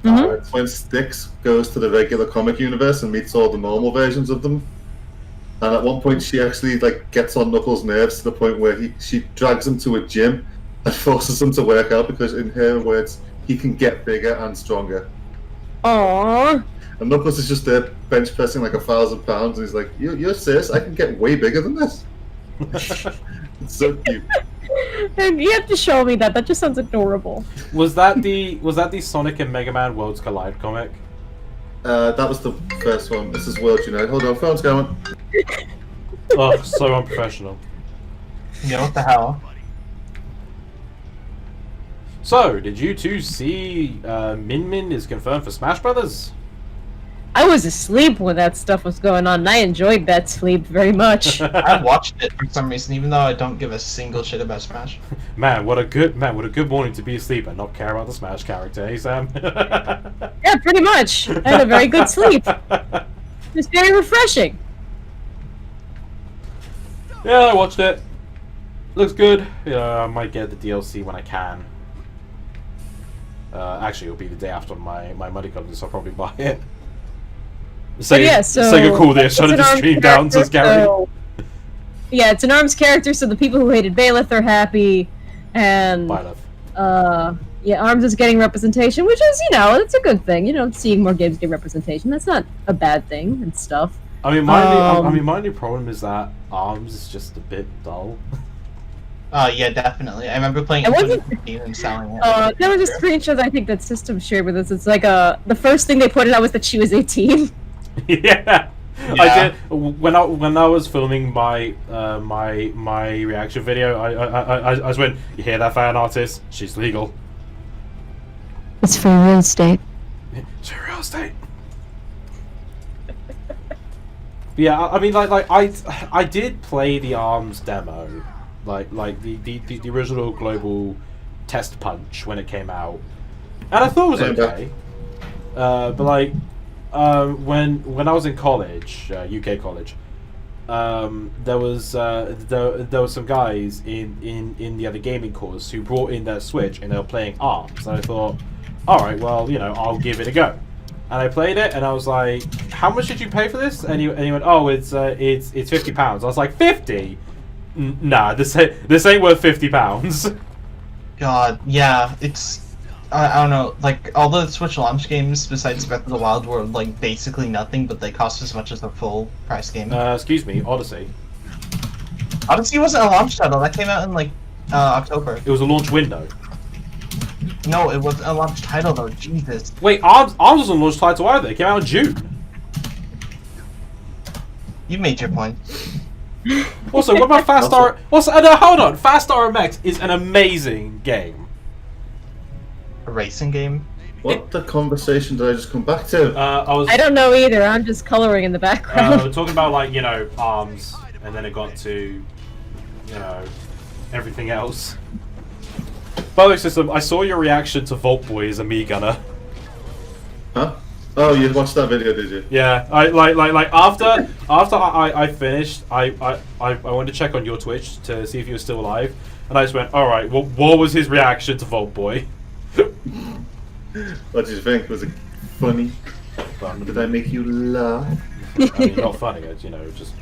Mhm. It's when Styx goes to the regular comic universe and meets all the normal versions of them. And at one point, she actually like gets on Knuckles' nerves to the point where she drags him to a gym and forces him to work out because, in her words, he can get bigger and stronger. Aww. And Knuckles is just there bench pressing like 1,000 pounds, and he's like, "You're serious? I can get way bigger than this." It's so cute. And you have to show me that. That just sounds adorable. Was that the Sonic and Mega Man Worlds Collide comic? That was the first one. This is World Unite. Hold on, phone's going. Oh, so unprofessional. Yeah, what the hell? So, did you two see Min Min is confirmed for Smash Brothers? I was asleep when that stuff was going on, and I enjoyed that sleep very much. I watched it for some reason, even though I don't give a single shit about Smash. Man, what a good morning to be asleep and not care about the Smash character, hey Sam? Yeah, pretty much. I had a very good sleep. It's very refreshing. Yeah, I watched it. Looks good. I might get the DLC when I can. Actually, it'll be the day after my money comes, so I'll probably buy it. Sega cool there, shutting the stream down, says Gary. So, yeah, it's an ARMS character, so the people who hated Bailiff are happy, and yeah, ARMS is getting representation, which is, it's a good thing. Seeing more games get representation, that's not a bad thing and stuff. I mean, my only problem is that ARMS is just a bit dull. Yeah, definitely. I remember playing it in 2015 and selling it. There was a screenshot I think that System shared with us. It's like the first thing they pointed out was that she was 18. Yeah. I did when I was filming my my reaction video. I just went, "You hear that, fan artist? She's legal." It's for real estate. It's for real estate. Yeah, I mean, like I did play the ARMS demo, like the original global test punch when it came out, and I thought it was okay. But like. When I was in college, UK college, there was some guys in the other gaming course who brought in their Switch and they were playing ARMS. And I thought, all right, well, I'll give it a go. And I played it, and I was like, "How much did you pay for this?" And he went, "Oh, it's £50." I was like, "50? Nah, this ain't worth £50." God, yeah, it's. I don't know, like, all the Switch launch games besides Breath of the Wild were, like, basically nothing, but they cost as much as a full price game. Excuse me, Odyssey. Odyssey wasn't a launch title, that came out in, like, October. It was a launch window. No, it wasn't a launch title, though, Jesus. Wait, Arms wasn't a launch title either. It came out in June. You made your point. Also, what about Fast R? Also, no, hold on. Fast RMX is an amazing game. A racing game? What the conversation did I just come back to? I don't know either. I'm just coloring in the background. We're talking about, like, Arms, and then it got to, everything else. By the way, System, I saw your reaction to Vault Boy as a me gunner. Huh? Oh, you watched that video, did you? Yeah, I like after I finished, I wanted to check on your Twitch to see if you were still alive, and I just went, all right, well, what was his reaction to Vault Boy? What did you think? Was it funny? Did I make you laugh? I mean, not funny, just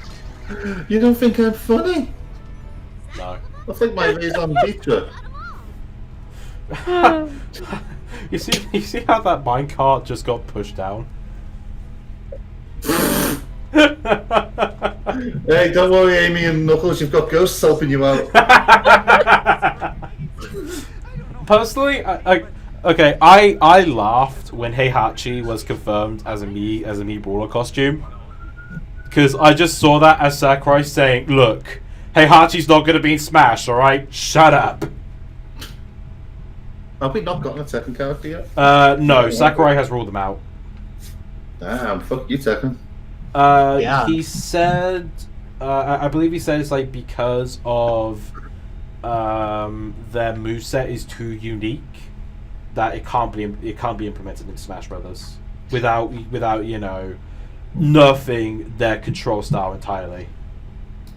You don't think I'm funny? no. I think my raison d'etre. You see how that minecart just got pushed down? Hey, don't worry, Amy and Knuckles, you've got ghosts helping you out. Personally, I laughed when Heihachi was confirmed as a me brawler costume, because I just saw that as Sakurai saying, "Look, Heihachi's not gonna be in Smash, all right? Shut up." Have we not gotten a second character yet? No, Sakurai has ruled them out. Damn, fuck you, Tekken. Yeah. He said, I believe he said it's like because of their moveset is too unique that it can't be implemented in Smash Brothers without nerfing their control style entirely.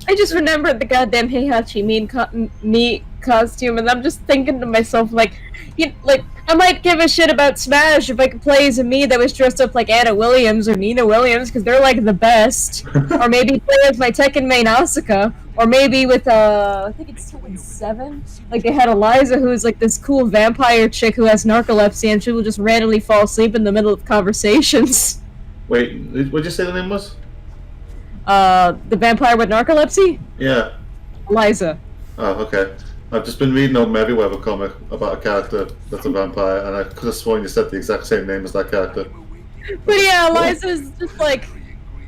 I just remembered the goddamn Heihachi me costume, and I'm just thinking to myself, like, I might give a shit about Smash if I could play as a me that was dressed up like Anna Williams or Nina Williams, because they're, like, the best. Or maybe play as my Tekken main Asuka. Or maybe with, I think it's Tekken 7? Like, they had Eliza, who's, like, this cool vampire chick who has narcolepsy, and she will just randomly fall asleep in the middle of conversations. Wait, what'd you say the name was? The vampire with narcolepsy? Yeah. Eliza. Oh, okay. I've just been reading on Merryweather comic about a character that's a vampire, and I could have sworn you said the exact same name as that character. But yeah, Eliza's just like,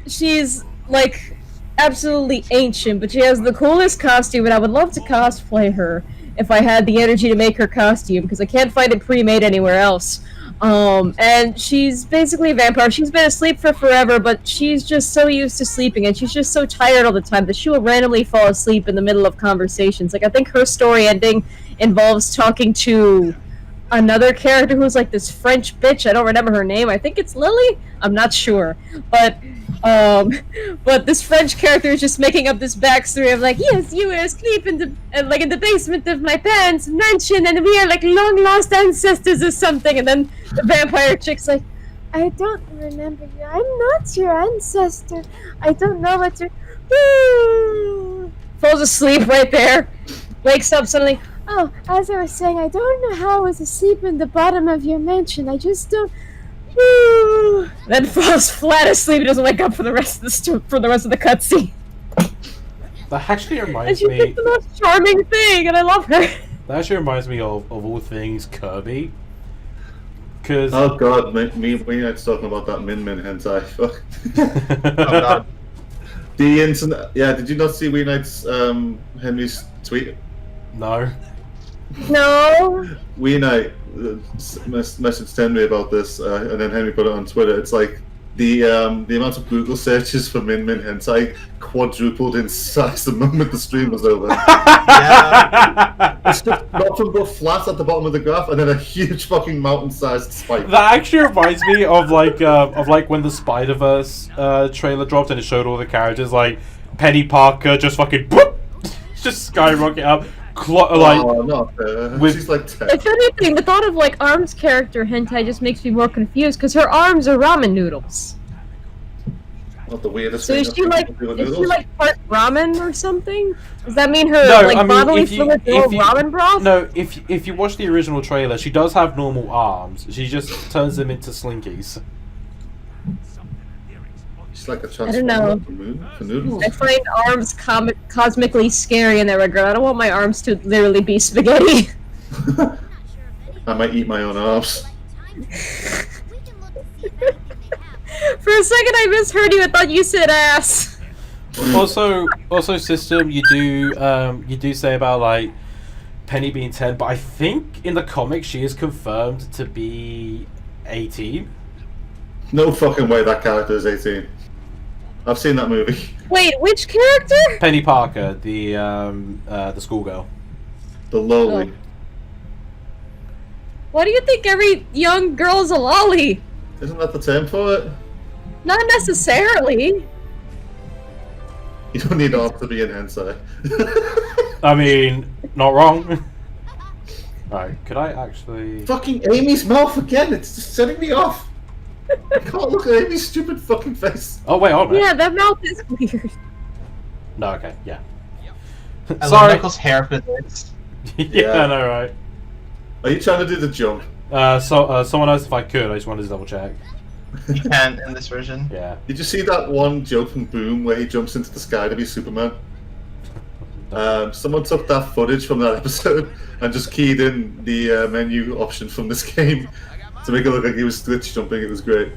she's like absolutely ancient, but she has the coolest costume, and I would love to cosplay her if I had the energy to make her costume, because I can't find it pre-made anywhere else. And she's basically a vampire. She's been asleep for forever, but she's just so used to sleeping, and she's just so tired all the time that she will randomly fall asleep in the middle of conversations. Like, I think her story ending involves talking to another character who's like this French bitch. I don't remember her name. I think it's Lily? I'm not sure. But this French character is just making up this backstory of like, yes, you were asleep in the basement of my parents' mansion, and we are like long lost ancestors or something. And then the vampire chick's like, I don't remember you. I'm not your ancestor. I don't know what you're. Falls asleep right there. Wakes up suddenly. Oh, as I was saying, I don't know how I was asleep in the bottom of your mansion. I just don't. Then falls flat asleep and doesn't wake up for the rest of the cutscene. That actually And reminds she's me. like the most charming thing, and I love her. That actually reminds me of all things Kirby. Because Oh god, me and Knight's talking about that Min hentai. Fuck. Oh god. The internet. Yeah, did you not see Wee Knight's Henry's tweet? no. No. Wee Knight messaged Henry about this, and then Henry put it on Twitter. It's like the amount of Google searches for Min hentai quadrupled in size the moment the stream was over. Yeah. It's just nothing but flat at the bottom of the graph, and then a huge fucking mountain-sized spike. That actually reminds me of like when the Spider-Verse trailer dropped and it showed all the characters, like Penny Parker just fucking just skyrocket up. Oh, not fair. with- She's like 10. If anything, the thought of like Arm's character hentai just makes me more confused because her arms are ramen noodles. Not the weirdest So thing. is she like part ramen or something? Does that mean her No, like I mean, bodily if you- fluids are if all you- ramen broth? No, if you watch the original trailer, she does have normal arms. She just turns them into slinkies. She's like a I don't know. transformer for noodles. I find arms cosmically scary in that regard. I don't want my arms to literally be spaghetti. I might eat my own arms. For a second, I misheard you. I thought you said ass. Also, system. You do say about like Penny being 10, but I think in the comics she is confirmed to be 18. No fucking way that character is 18. I've seen that movie. Wait, which character? Penny Parker, the schoolgirl. The lowly. Why do you think every young girl's a lolly? Isn't that the term for it? Not necessarily. You don't need arms to be in hentai. I mean, not wrong. Alright, could I actually... Fucking Amy's mouth again, it's just setting me off. I can't look at Amy's stupid fucking face. Oh wait, hold on. Yeah, that mouth is weird. No, okay, yeah. I love Sorry. Knuckles' hair physics. Yeah, I know, right? Are you trying to do the jump? Someone asked if I could. I just wanted to double check. You can't in this version. Yeah. Did you see that one joke from Boom where he jumps into the sky to be Superman? Someone took that footage from that episode and just keyed in the menu option from this game to make it look like he was glitch jumping. It was great.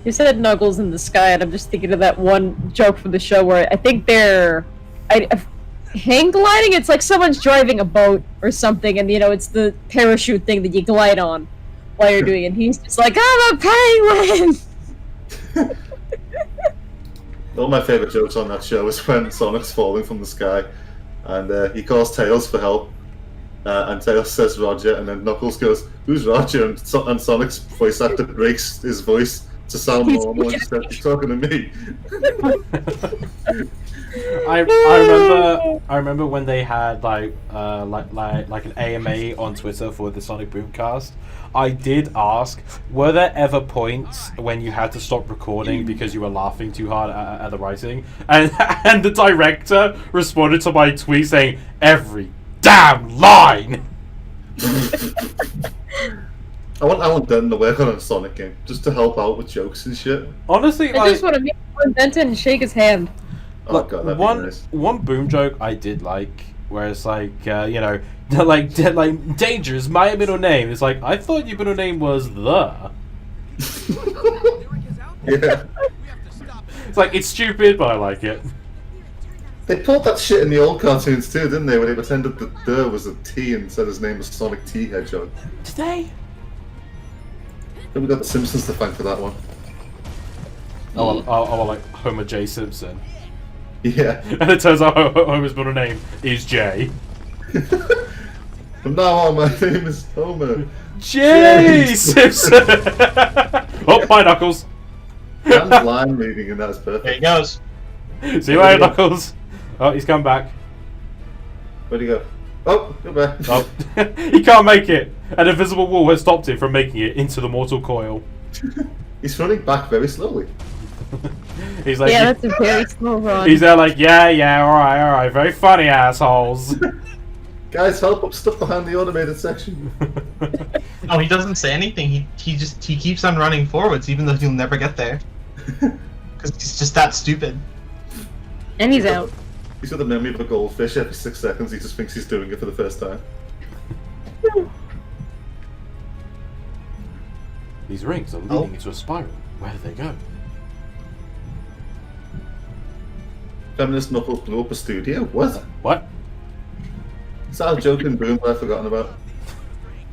You said Nuggles in the sky, and I'm just thinking of that one joke from the show where I think they're hang gliding. It's like someone's driving a boat or something, and you know it's the parachute thing that you glide on while you're doing it. And he's just like, I'm a penguin. One of my favourite jokes on that show is when Sonic's falling from the sky and he calls Tails for help. And Tails says Roger, and then Knuckles goes, "Who's Roger?" And Sonic's voice actor breaks his voice to sound normal and says, "He's talking to me." I remember when they had like an AMA on Twitter for the Sonic Boomcast. I did ask, were there ever points when you had to stop recording because you were laughing too hard at the writing? And the director responded to my tweet saying, "Every damn line." I want them to work on a Sonic game just to help out with jokes and shit. Honestly, I just want to meet Benton and shake his hand. Oh Look, god, that'd be nice. one Boom joke I did like, where it's like, you know, like Danger is my middle name. It's like, I thought your middle name was the. Yeah. It's like, it's stupid, but I like it. They pulled that shit in the old cartoons too, didn't they? Where they pretended that the was a T and said his name was Sonic T Hedgehog. Did they? Then we got the Simpsons to thank for that one. Oh, like Homer J. Simpson. Yeah. And it turns out Homer's middle name is J. From now on, my name is Homer. J. Simpson! Oh, bye, Knuckles. And line reading, and that's There he perfect. goes. See you later, Knuckles. Oh, he's come back. Where'd he go? Oh, goodbye. Oh, he can't make it. An invisible wall has stopped him from making it into the mortal coil. He's running back very slowly. He's like, Yeah, that's a very slow run. he's there like, yeah, all right, very funny assholes. Guys, help! I'm stuck behind the automated section. Oh, he doesn't say anything. He keeps on running forwards, even though he'll never get there. Because he's just that stupid. And he's out. He's got the memory of a goldfish. Every 6 seconds, he just thinks he's doing it for the first time. These rings are leading into a spiral. Where do they go? Feminist Knuckles blew up a studio? What? What? Is that a joke in Boom that I've forgotten about?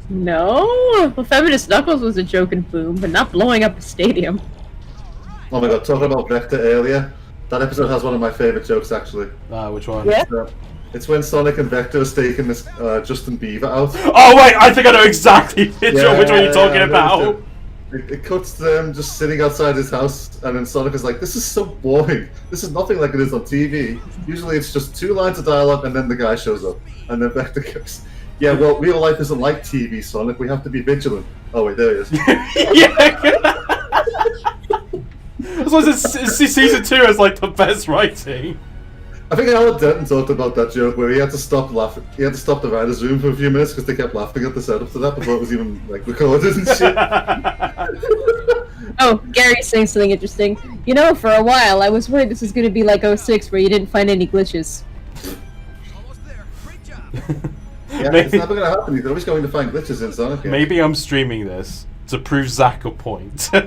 No? Well, Feminist Knuckles was a joke in Boom, but not blowing up a stadium. Oh my god, talking about Vector earlier, that episode has one of my favourite jokes actually. Which one? Yeah? It's when Sonic and Vector are staking this Justin Bieber out. Oh wait, I think I know exactly which one you're talking I know about. It cuts to them just sitting outside his house, and then Sonic is like, "This is so boring. This is nothing like it is on TV. Usually it's just 2 lines of dialogue, and then the guy shows up." And then Vector goes, "Yeah, well, real life isn't like TV, Sonic. We have to be vigilant." Oh wait, there he is. Yeah. That's why season 2 is like the best writing. I think Howard Denton talked about that joke where he had to stop laughing. He had to stop the writers' room for a few minutes because they kept laughing at the setup to that before it was even like recorded and shit. Oh, Gary's saying something interesting. You know, for a while, I was worried this was going to be like 06, where you didn't find any glitches. Yeah, it's never going to happen. You're always going to find glitches in Sonic. Maybe I'm streaming this to prove Zach a point. Wow.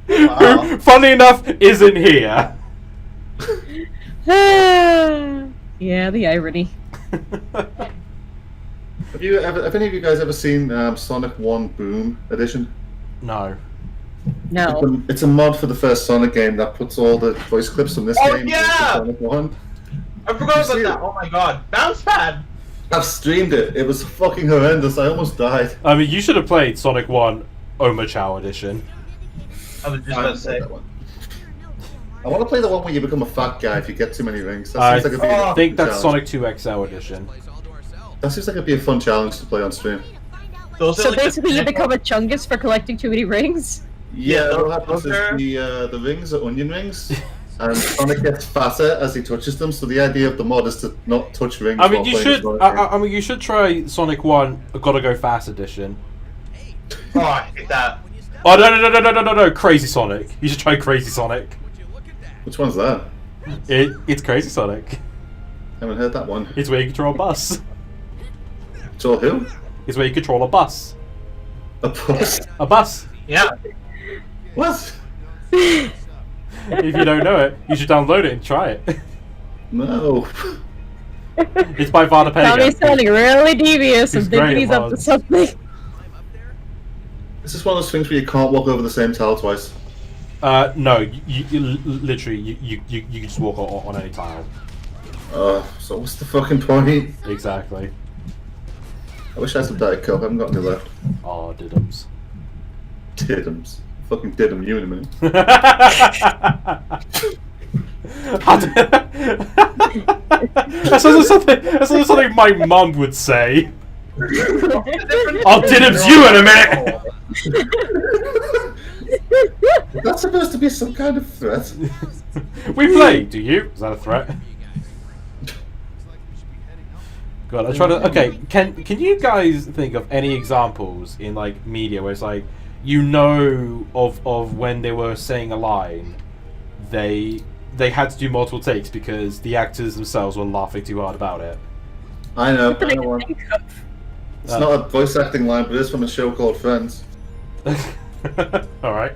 Who, funny enough, isn't here. Yeah, the irony. Have any of you guys ever seen Sonic 1 Boom Edition? No. No. It's a mod for the first Sonic game that puts all the voice clips from this game yeah! into Sonic 1. I forgot about see that. it? Oh my god, bounce pad. I've streamed it. It was fucking horrendous. I almost died. I mean, you should have played Sonic 1 Oma Chow Edition. I was just about to say. That one. I want to play the one where you become a fat guy if you get too many rings. That I seems like it'd be a think fun that's challenge. Sonic 2 XL Edition. That seems like it'd be a fun challenge to play on stream. Those are So like the basically, you pinnacle- become a chungus for collecting too many rings? Yeah, what happens those are- is the rings are onion rings, and Sonic gets fatter as he touches them. So the idea of the mod is to not touch rings. I mean, while you playing should. Sonic game. I mean, you should try Sonic 1 Gotta Go Fast Edition. Oh, I hate that. Oh no! Crazy Sonic. You should try Crazy Sonic. Which one's that? It's Crazy Sonic. Haven't heard that one. It's where you control a bus. So who? It's where you control a bus. A bus? A bus. Yeah. What? If you don't know it, you should download it and try it. No. It's by Vada Tommy's Pega. sounding really devious and He's great thinking he's at up to mods. something. This is one of those things where you can't walk over the same tile twice. No, you literally you can just walk on any tile. So what's the fucking point? Exactly. I wish I had some Diet Coke. I haven't got any left. Oh, diddums. Diddums. Fucking diddum you in a minute. That's also something my mum would say. I'll diddums you in a minute. Is that supposed to be some kind of threat? We play. Do you? Is that a threat? God, I try to. Okay, can you guys think of any examples in like media where it's like of when they were saying a line, they had to do multiple takes because the actors themselves were laughing too hard about it. I know. What did I I know one. think of? It's not a voice acting line, but it's from a show called Friends. All right.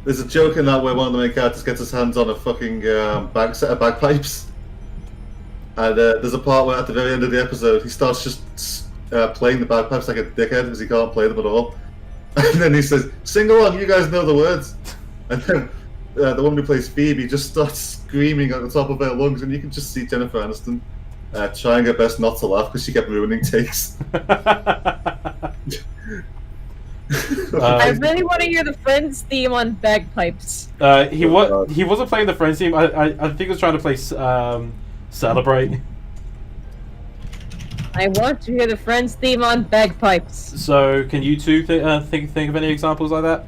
There's a joke in that where one of the main characters gets his hands on a fucking set of bagpipes. And there's a part where at the very end of the episode, he starts just playing the bagpipes like a dickhead because he can't play them at all. And then he says, "Sing along, you guys know the words." And then the woman who plays Phoebe just starts screaming at the top of her lungs, and you can just see Jennifer Aniston trying her best not to laugh because she kept ruining takes. I really want to hear the Friends theme on bagpipes. He wasn't playing the Friends team. I think he was trying to play Celebrate. I want to hear the Friends theme on bagpipes. So can you two think of any examples like that?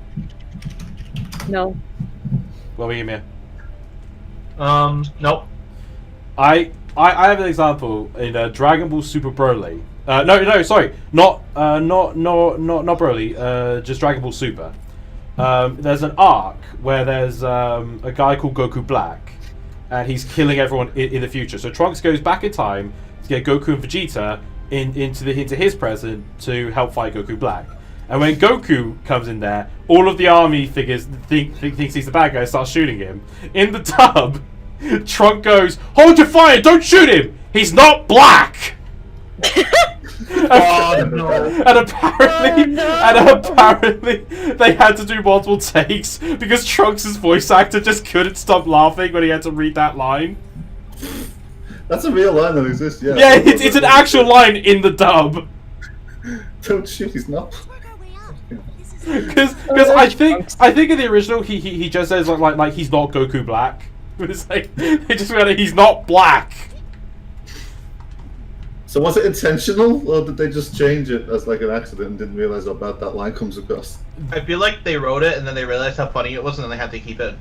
No. What were you, Mia? Nope. I have an example in Dragon Ball Super Broly. No, sorry, not Broly. Just Dragon Ball Super. There's an arc where there's a guy called Goku Black, and he's killing everyone in the future. So Trunks goes back in time to get Goku and Vegeta into his present to help fight Goku Black. And when Goku comes in there, all of the army figures thinks he's the bad guy and starts shooting him. In the tub, Trunk goes, "Hold your fire! Don't shoot him! He's not black!" Oh no. And apparently they had to do multiple takes because Trunks' voice actor just couldn't stop laughing when he had to read that line. That's a real line that exists, yeah. Yeah, it's an actual line in the dub. Don't shoot, he's not. Because I think in the original he just says like he's not Goku Black. It's like they just read it, he's not black. So was it intentional, or did they just change it as like an accident and didn't realize how bad that line comes across? I feel like they wrote it and then they realized how funny it was and then they had to keep it.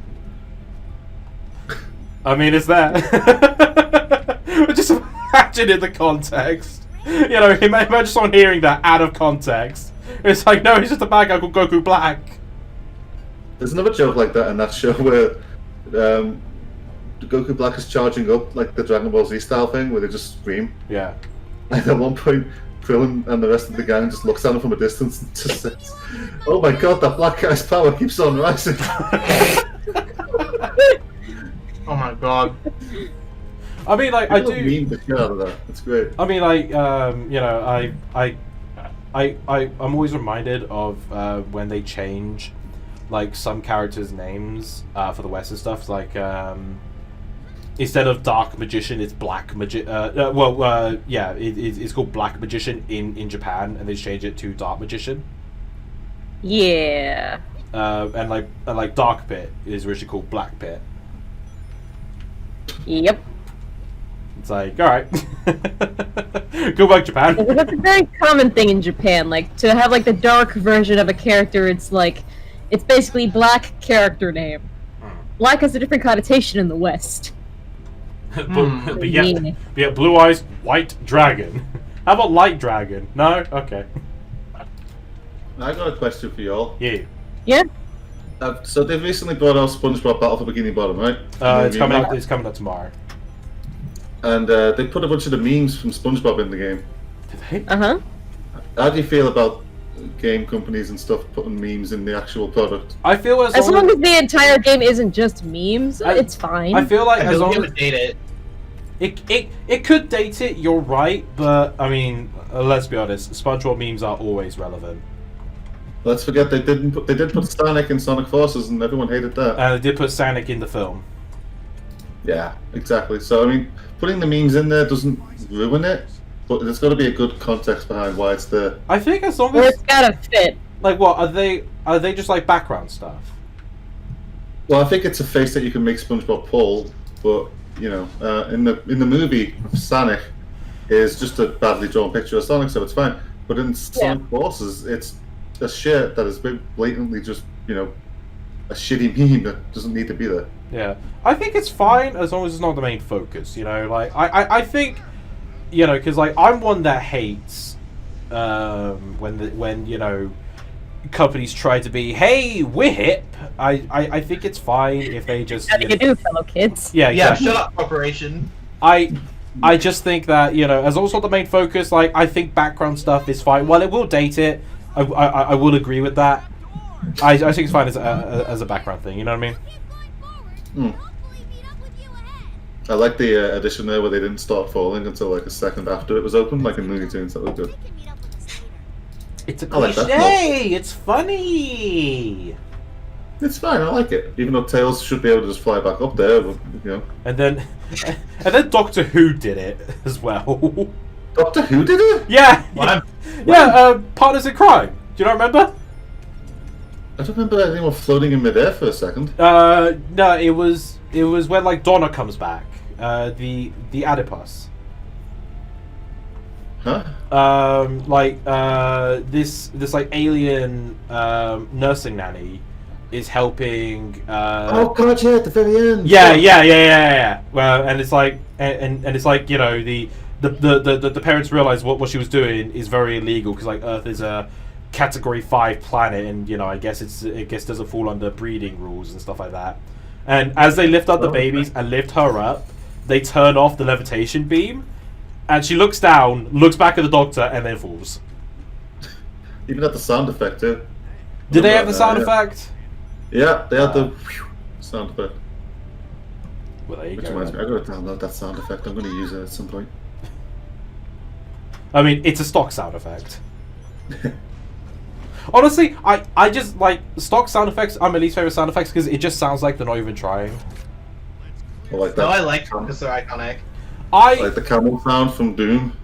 I mean, it's that. Just imagine in the context. You know, imagine someone hearing that out of context. It's like, no, he's just a bad guy called Goku Black. There's another joke like that in that show where Goku Black is charging up like the Dragon Ball Z style thing where they just scream. Yeah. And at one point, Krillin and the rest of the gang just looks at him from a distance and just says, "Oh my god, that black guy's power keeps on rising." Oh my god. I mean, like, People I do. meme the shit out of that. It's great. I mean, like, you know, I'm always reminded of when they change, like, some characters' names for the West and stuff. Like, instead of Dark Magician, it's Black Magician. Yeah, it's called Black Magician in Japan, and they change it to Dark Magician. Yeah. And like Dark Pit is originally called Black Pit. Yep. It's like, alright. Go back, Japan. That's a very common thing in Japan. Like, to have, like, the dark version of a character, it's like, it's basically black character name. Black has a different connotation in the West. but yeah, blue eyes, white dragon. How about light dragon? No? Okay. I got a question for y'all. Yeah. Yeah? So they've recently brought out SpongeBob Battle for Bikini Bottom, right? It's coming out. It's coming out tomorrow. And they put a bunch of the memes from SpongeBob in the game. Did they? Uh-huh. How do you feel about game companies and stuff putting memes in the actual product? I feel As long as the entire game isn't just memes, it's fine. I feel like I as feel long it as would date it. it could date it. You're right, but I mean, let's be honest. SpongeBob memes are always relevant. Let's forget they did put Sonic in Sonic Forces and everyone hated that. And they did put Sonic in the film. Yeah, exactly. So I mean, putting the memes in there doesn't ruin it, but there's got to be a good context behind why it's there. I think as long Or as it's gotta fit. like what are they just like background stuff? Well, I think it's a face that you can make SpongeBob pull, but you know, in the movie, Sonic is just a badly drawn picture of Sonic, so it's fine. But in Sonic Forces, it's a shit that is blatantly just, you know, a shitty meme that doesn't need to be there. Yeah, I think it's fine as long as it's not the main focus. You know, like I think, you know, because like I'm one that hates when you know companies try to be, hey, we're hip. I think it's fine if they just How do you do, fellow kids? yeah Yeah, exactly. shut up, corporation. I just think that, you know, as long as it's not the main focus, like I think background stuff is fine. While it will date it, I will agree with that. I think it's fine as a background thing. You know what I mean? I like the addition there where they didn't start falling until like a second after it was open, like in Looney Tunes. That looked good. It's a I like cliche. that. It's funny. It's fine. I like it, even though Tails should be able to just fly back up there. But, you know, And then Doctor Who did it as well. Doctor Who did it? Yeah, What? yeah. Partners in Crime. Do you not remember? I don't remember anyone floating in midair for a second. No, it was when like Donna comes back. The Adipus. Huh? This like alien nursing nanny is helping. Oh god, yeah, at the very end. Yeah. Well, and it's like, and it's like, you know, the parents realize what she was doing is very illegal because like Earth is a Category 5 planet, and you know, I guess doesn't fall under breeding rules and stuff like that. And as they lift up the babies and lift her up, they turn off the levitation beam, and she looks down, looks back at the doctor, and then falls. Even had the sound effect too. Did they have the sound Yeah. effect? Yeah, they had the whew sound effect. Well, there you Which go. reminds me, I gotta download that sound effect. I'm gonna use it at some point. I mean, it's a stock sound effect. Honestly, I just like stock sound effects. Are my least favorite sound effects because it just sounds like they're not even trying. I like that. No, I like them because they're iconic. I Like the camel sound from Doom.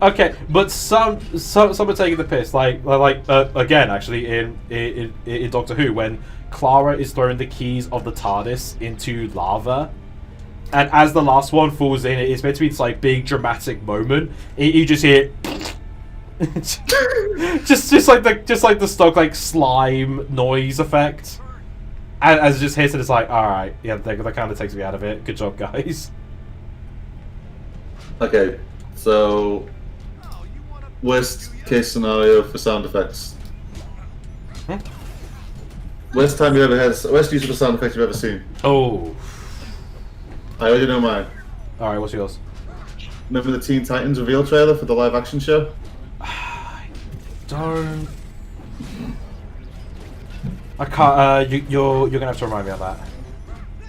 Okay, but some are taking the piss. Again, actually, in Doctor Who, when Clara is throwing the keys of the TARDIS into lava, and as the last one falls in, it's meant to be this like big dramatic moment. You just hear, just like the stock like slime noise effect, and as it just hits it, it's like, all right, yeah, that kind of takes me out of it. Good job, guys. Okay, so worst case scenario for sound effects. Worst time you ever had, worst use of a sound effect you've ever seen. Oh, I already know mine. all right. What's yours? Remember the Teen Titans reveal trailer for the live action show? Don't. I can't. You're gonna have to remind me on that.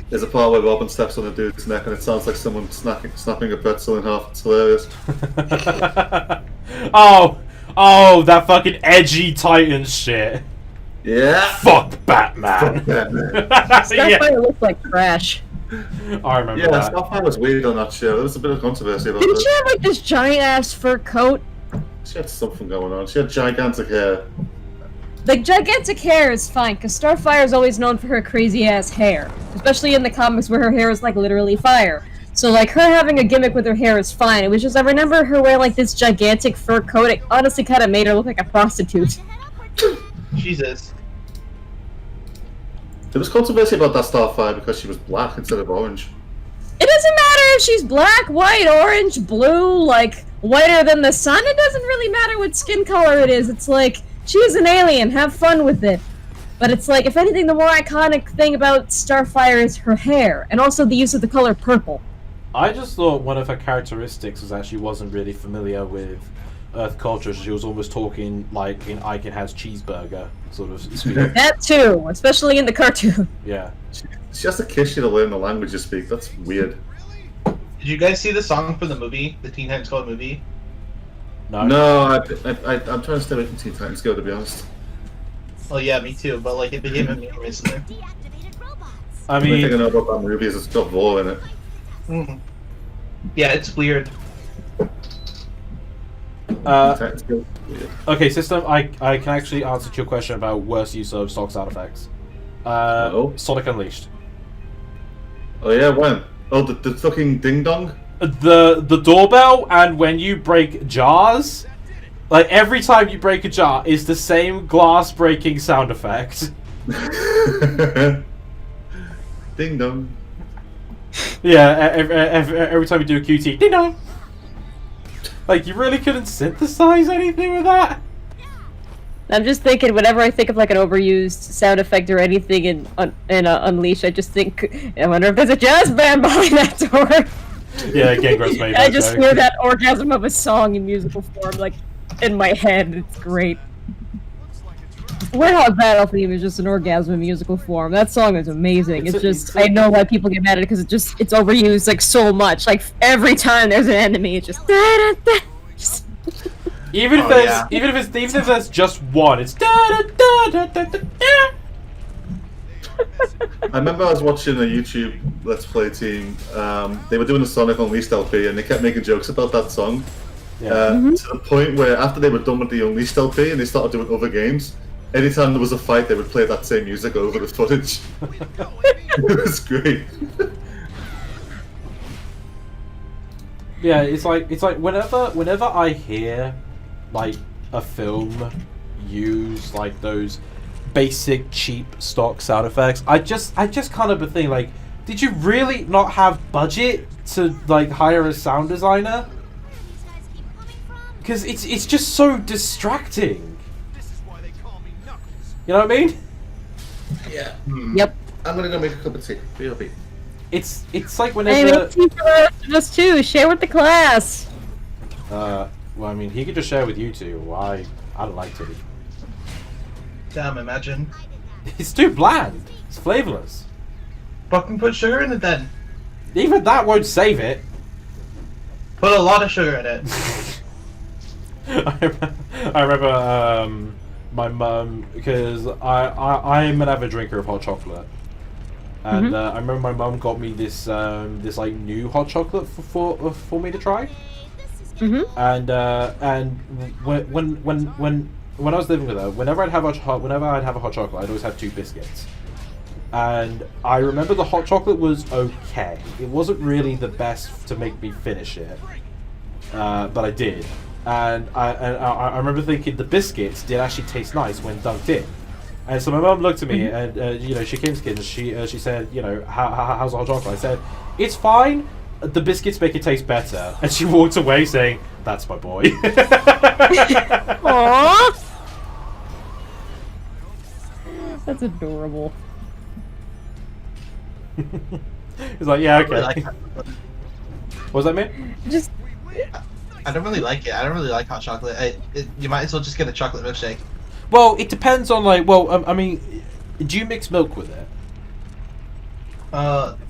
There's a part where Robin steps on a dude's neck and it sounds like someone snapping a pretzel in half. It's hilarious. Oh, that fucking edgy Titans shit. Yeah. Fuck Batman. Fuck Batman. Yeah, Starfire looks like trash. I remember Yeah, that. Starfire was weird on that show. There was a bit of controversy about Didn't it. she have like this giant ass fur coat? She had something going on. She had gigantic hair. Like, gigantic hair is fine, because Starfire is always known for her crazy-ass hair. Especially in the comics where her hair is, like, literally fire. So, like, her having a gimmick with her hair is fine. It was just, I remember her wearing, like, this gigantic fur coat. It honestly kind of made her look like a prostitute. Jesus. There was controversy about that Starfire because she was black instead of orange. It doesn't matter if she's black, white, orange, blue, like, whiter than the sun. It doesn't really matter what skin color it is. It's like, she's an alien, have fun with it. But it's like, if anything, the more iconic thing about Starfire is her hair, and also the use of the color purple. I just thought one of her characteristics was that she wasn't really familiar with Earth culture. She was almost talking like in Ike has cheeseburger sort of speak. That too, especially in the cartoon. Yeah. She has to kiss you to learn the language you speak. That's weird. Did you guys see the song from the movie, the Teen Titans Go movie? No, I'm trying to stay away from Teen Titans Go, to be honest. Well, yeah, me too, but like it became a meme recently. I The only thing I mean, know about that movie is it's got Vor in it. Yeah, it's weird. Teen Titans Go, weird. okay, system. I can actually answer to your question about worst use of stock sound effects. Oh. Sonic Unleashed. Oh yeah, when? Oh, the fucking ding dong. The doorbell, and when you break jars, like every time you break a jar, is the same glass breaking sound effect. Ding dong. Yeah, every time you do a QT, ding dong. Like, you really couldn't synthesize anything with that? I'm just thinking, whenever I think of like an overused sound effect or anything in Unleash, I just think, I wonder if there's a jazz band behind that door. Yeah, Gangrel's made I that just joke. hear that orgasm of a song in musical form, like, in my head. It's great. Warthog Battle Theme is just an orgasm in musical form. That song is amazing. I know why people get mad at it, because it's overused, like, so much. Like, every time there's an enemy, it's just... just Even if there's just one, it's da da da da da da. I remember I was watching a YouTube Let's Play team. They were doing a Sonic Unleashed LP, and they kept making jokes about that song. Yeah. To the point where after they were done with the Unleashed LP and they started doing other games, anytime there was a fight, they would play that same music over the footage. It was great. Yeah, it's like whenever I hear like a film use like those basic cheap stock sound effects, I just kind of think like, did you really not have budget to like hire a sound designer? Because it's just so distracting. You know what I mean? Yeah. Yep. I'm gonna go make a cup of tea. BRB. It's like Hey, whenever. make tea for the rest of us too. Share with the class. Well, I mean, he could just share with you two. I don't like to. Damn, imagine. It's too bland. It's flavorless. Fucking put sugar in it then. Even that won't save it. Put a lot of sugar in it. I remember my mum, because I'm an avid drinker of hot chocolate, and I remember my mum got me this this like new hot chocolate for me to try, And when I was living with her, whenever I'd have a hot chocolate, I'd always have 2 biscuits. And I remember the hot chocolate was okay. It wasn't really the best to make me finish it, but I did. And I remember thinking the biscuits did actually taste nice when dunked in. And so my mum looked at me and she came to kids and she said, how's the hot chocolate? I said, it's fine. The biscuits make it taste better. And she walked away saying, that's my boy. Aww. That's adorable. He's like, yeah, okay. What does that mean? Just. I don't really like it. I don't really like hot chocolate. You might as well just get a chocolate milkshake. Well, it depends on I mean, do you mix milk with it?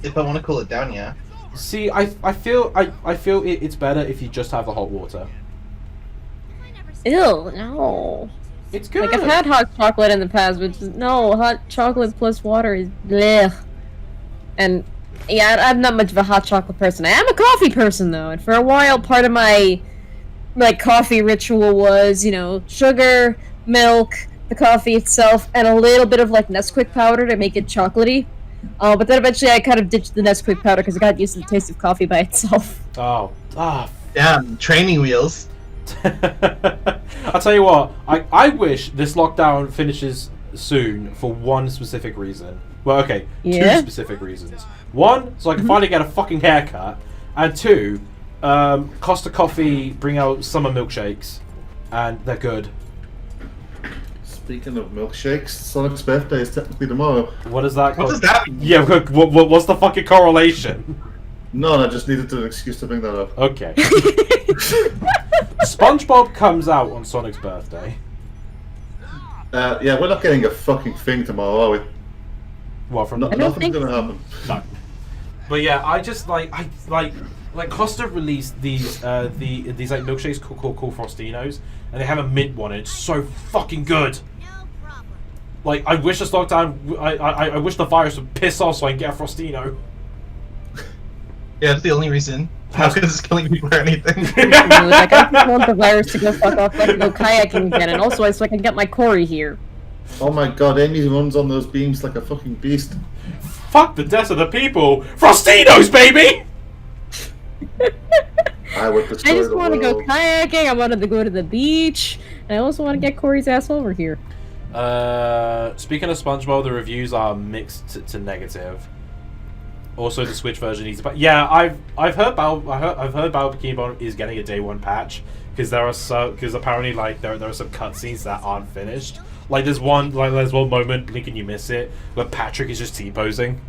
If I want to cool it down, yeah. See, I feel it's better if you just have the hot water. Ew, no. It's good. Like, I've had hot chocolate in the past, but no, hot chocolate plus water is bleh. And, yeah, I'm not much of a hot chocolate person. I am a coffee person, though, and for a while, part of my coffee ritual was, sugar, milk, the coffee itself, and a little bit of, Nesquik powder to make it chocolatey. But then eventually I kind of ditched the Nesquik powder because I got used to the taste of coffee by itself. Oh. Damn, training wheels. I'll tell you what, I wish this lockdown finishes soon for one specific reason. Well, okay, Yeah? 2 specific reasons. One, so I can finally get a fucking haircut, and 2, Costa Coffee bring out summer milkshakes, and they're good. Speaking of milkshakes, Sonic's birthday is technically tomorrow. What is that? What does that mean? Yeah, what's the fucking correlation? None, I just needed an excuse to bring that up. Okay. SpongeBob comes out on Sonic's birthday. Yeah, we're not getting a fucking thing tomorrow, are we? What from? Nothing's think gonna happen. No. But yeah, I just like Costa released these milkshakes called Frostinos, and they have a mint one, and it's so fucking good. Like, I wish this lockdown, I wish the virus would piss off so I can get a Frostino. Yeah, that's the only reason. Not because it's killing people or anything. Like, I just want the virus to go fuck off, so I can go kayaking again, and also so I can get my Cory here. Oh my god, Amy runs on those beams like a fucking beast. Fuck the death of the people! Frostinos, baby! I would destroy I just the want to go world. kayaking, I wanted to go to the beach, and I also want to get Cory's ass over here. Speaking of SpongeBob, the reviews are mixed to negative. Also, the Switch version needs to. Yeah, I've heard Battle Bikini Bottom is getting a day 1 patch because apparently there are some cutscenes that aren't finished. There's one moment, Blink and you miss it, where Patrick is just T-posing.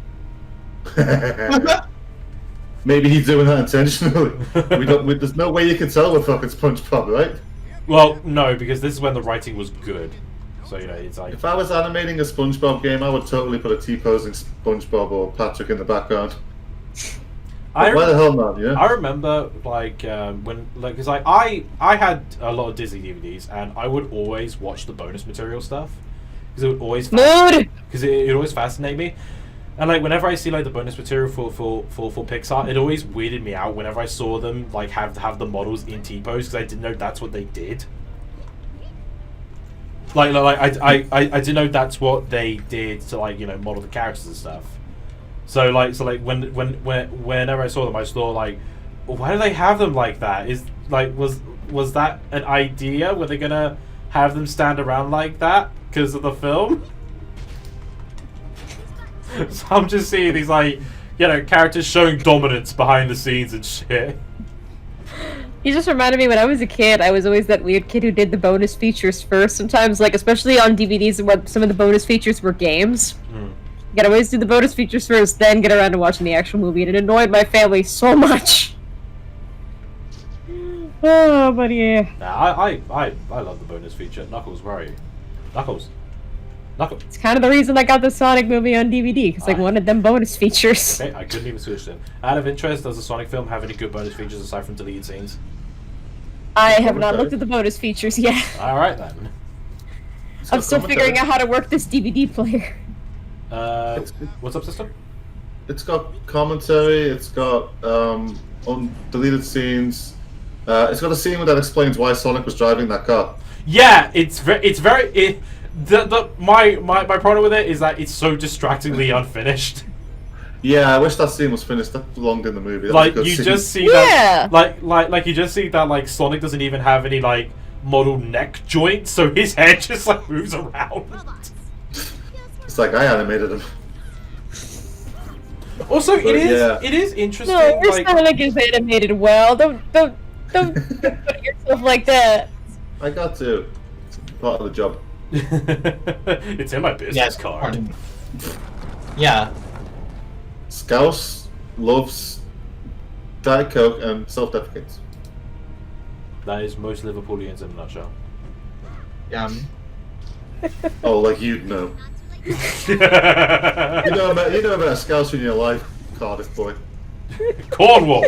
Maybe he's doing that intentionally. There's no way you can tell with fucking SpongeBob, right? Well, no, because this is when the writing was good. So, it's like... If I was animating a SpongeBob game, I would totally put a T-posing SpongeBob or Patrick in the background. Why the hell not, yeah? I remember, because I had a lot of Disney DVDs, and I would always watch the bonus material stuff. Because it would always... Because it always fascinate me. And, whenever I see, the bonus material for Pixar, it always weirded me out whenever I saw them, have the models in T-pose, because I didn't know that's what they did. I didn't know that's what they did to model the characters and stuff. So whenever I saw them, I saw why do they have them like that? Was that an idea? Were they gonna have them stand around like that because of the film? So I'm just seeing these characters showing dominance behind the scenes and shit. You just reminded me when I was a kid, I was always that weird kid who did the bonus features first. Sometimes, especially on DVDs, where some of the bonus features were games. You gotta always do the bonus features first, then get around to watching the actual movie, and it annoyed my family so much. Oh, but yeah. I love the bonus feature. Knuckles, where are you? Knuckles. It's kind of the reason I got the Sonic movie on DVD, because I wanted them bonus features. Okay, I couldn't even switch them. Out of interest, does the Sonic film have any good bonus features aside from deleted scenes? I have not looked at the bonus features yet. Alright then. I'm still figuring out how to work this DVD player. What's up, system? It's got commentary, it's got undeleted scenes, It's got a scene that explains why Sonic was driving that car. Yeah, my problem with it is that it's so distractingly unfinished. Yeah, I wish that scene was finished. That belonged in the movie. That Like was a good you scene. just see Yeah. that, like you just see that like Sonic doesn't even have any like model neck joints, so his head just like moves around. It's like I animated him. Also, But, yeah. it is interesting. No, your like, Sonic is animated well. Don't put yourself like that. I got to. It's part of the job. it's in my business card. Yeah. Scouse loves Diet Coke and self-defecates. That is most Liverpoolians in a nutshell. Yeah. Oh, like you'd know. You know about a Scouse in your life, Cardiff boy. Cornwall.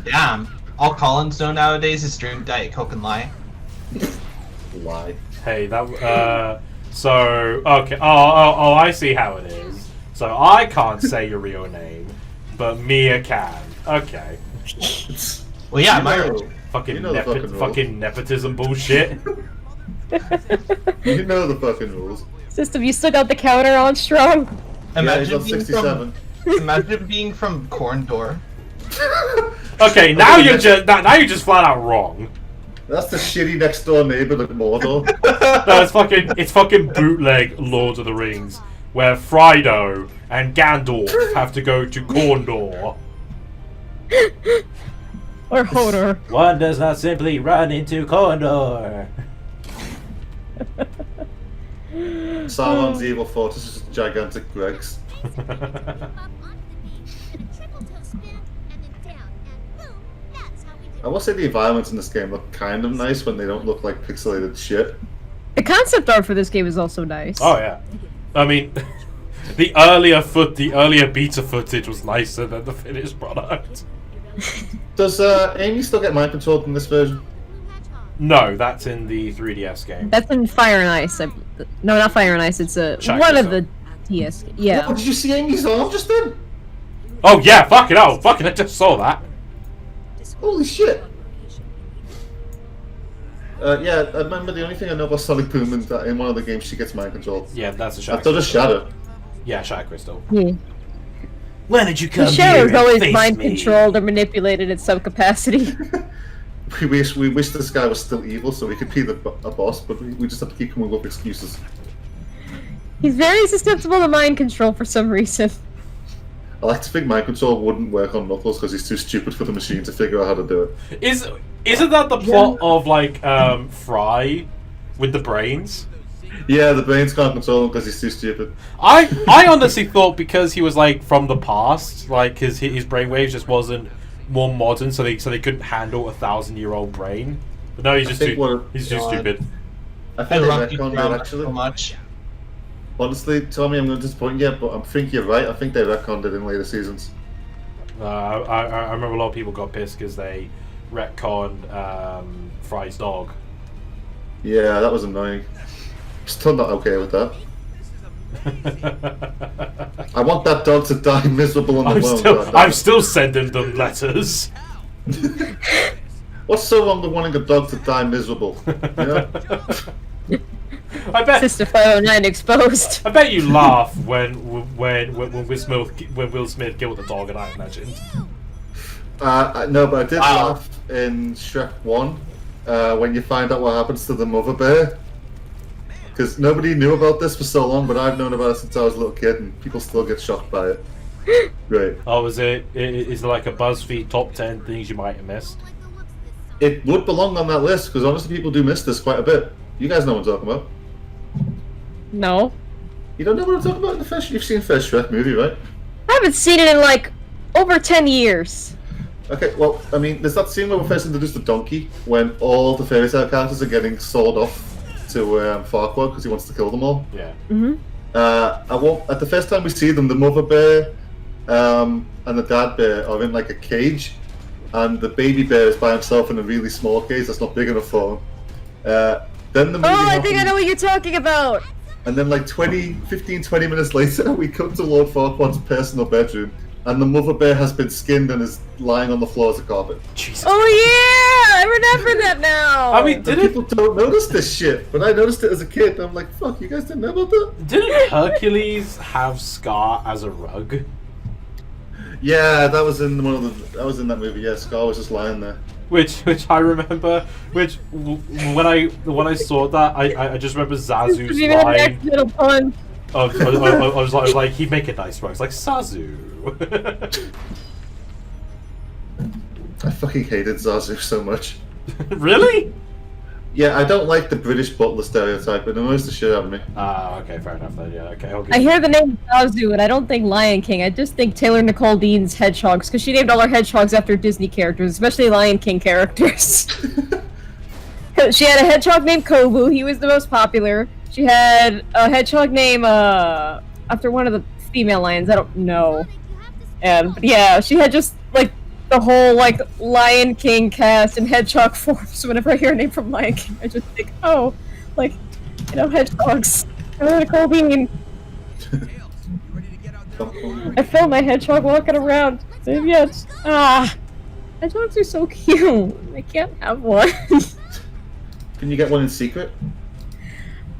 Yeah. All Collins know nowadays is drink Diet Coke and lie. Lie. Hey, that. So okay. Oh, I see how it is. So I can't say your real name, but Mia can. Okay. Well, yeah, You my know- Fucking, You know the fucking rules. fucking nepotism bullshit. You know the fucking rules. System, you still got the counter on strong? Yeah, he's imagine on being 67. imagine being from Corn Door. Okay, now you're just flat out wrong. That's the shitty next door neighbor of Mordor. No, it's fucking bootleg Lord of the Rings, where Frodo and Gandalf have to go to Gondor. Or Hodor? One does not simply run into Gondor. Sauron's evil fortress is gigantic Greg's. I will say the environments in this game look kind of nice when they don't look like pixelated shit. The concept art for this game is also nice. Oh yeah, I mean, the earlier beta footage was nicer than the finished product. Does Amy still get mind controlled in this version? No, that's in the 3DS game. That's in Fire and Ice. No, not Fire and Ice. It's Check one this of the TS. Yeah. Oh, did you see Amy's arm just then? Oh yeah, fucking hell, fucking I just saw that. Holy shit! Yeah, I remember the only thing I know about Sonic Boom is that in one of the games she gets mind control. Yeah, that's a I Shadow. thought it's Shadow. Yeah, Shadow Crystal. Yeah. When did you come The here Shadow's and always face mind me? controlled or manipulated in some capacity. We wish this guy was still evil so we could be a boss, but we just have to keep coming up with excuses. He's very susceptible to mind control for some reason. I like to think mind control wouldn't work on Knuckles because he's too stupid for the machine to figure out how to do it. Isn't that the plot of like Fry with the brains? Yeah, the brains can't control him because he's too stupid. I honestly thought because he was like from the past, like his brainwaves just wasn't more modern, so they couldn't handle a 1,000-year-old brain. But no, he's just too stupid. I I think love they you retconned so it actually. much. Honestly, Tommy, I'm going to disappoint you, but I think you're right. I think they retconned it in later seasons. I remember a lot of people got pissed because they retconned Fry's dog. Yeah, that was annoying. Still not okay with that. I want that dog to die miserable on the lone. I'm still sending them letters. What's so wrong with wanting a dog to die miserable? You know? I bet. Sister 509 exposed. I bet you laugh when Will Smith killed the dog, and I imagined. No, but I did laugh in Shrek 1 when you find out what happens to the mother bear. Because nobody knew about this for so long, but I've known about it since I was a little kid, and people still get shocked by it. Great. Oh, is it like a BuzzFeed top 10 things you might have missed? It would belong on that list, because honestly people do miss this quite a bit. You guys know what I'm talking about. No. You don't know what I'm talking about in the first... You've seen the first Shrek movie, right? I haven't seen it in like over 10 years. Okay, well, I mean, there's that scene where we first introduced the donkey, when all the fairy tale characters are getting sold off to Farquaad because he wants to kill them all. Yeah. Mm-hmm. At the first time we see them, the mother bear and the dad bear are in like a cage, and the baby bear is by himself in a really small cage that's not big enough for him. Then the movie I think I happens, know what you're talking about. and then like 20 minutes later, we come to Lord Farquaad's personal bedroom, and the mother bear has been skinned and is lying on the floor as a carpet. Jesus. Oh yeah, I remember that now. I mean, And people don't notice this shit, but I noticed it as a kid. I'm like, fuck, you guys didn't know about that? Didn't Hercules have Scar as a rug? Yeah, that was in that movie. Yeah, Scar was just lying there. Which I remember. When I saw that, I just remember Zazu's Even an line. accidental pun. I was like, he'd make a nice rug. It's like Zazu. I fucking hated Zazu so much. Really? Yeah, I don't like the British butler stereotype. It annoys the shit out of me. Ah, okay, fair enough then. Yeah, okay. I'll give I you- hear the name Zazu, and I don't think Lion King. I just think Taylor Nicole Dean's hedgehogs, because she named all her hedgehogs after Disney characters, especially Lion King characters. She had a hedgehog named Kobu. He was the most popular. She had a hedgehog named after one of the female lions. I don't know. And but yeah, she had just like the whole like Lion King cast in hedgehog forms. Whenever I hear a name from Lion King, I just think, oh, like hedgehogs. Taylor Nicole Dean. I feel my hedgehog walking around. And yet, hedgehogs are so cute. I can't have one. Can you get one in secret?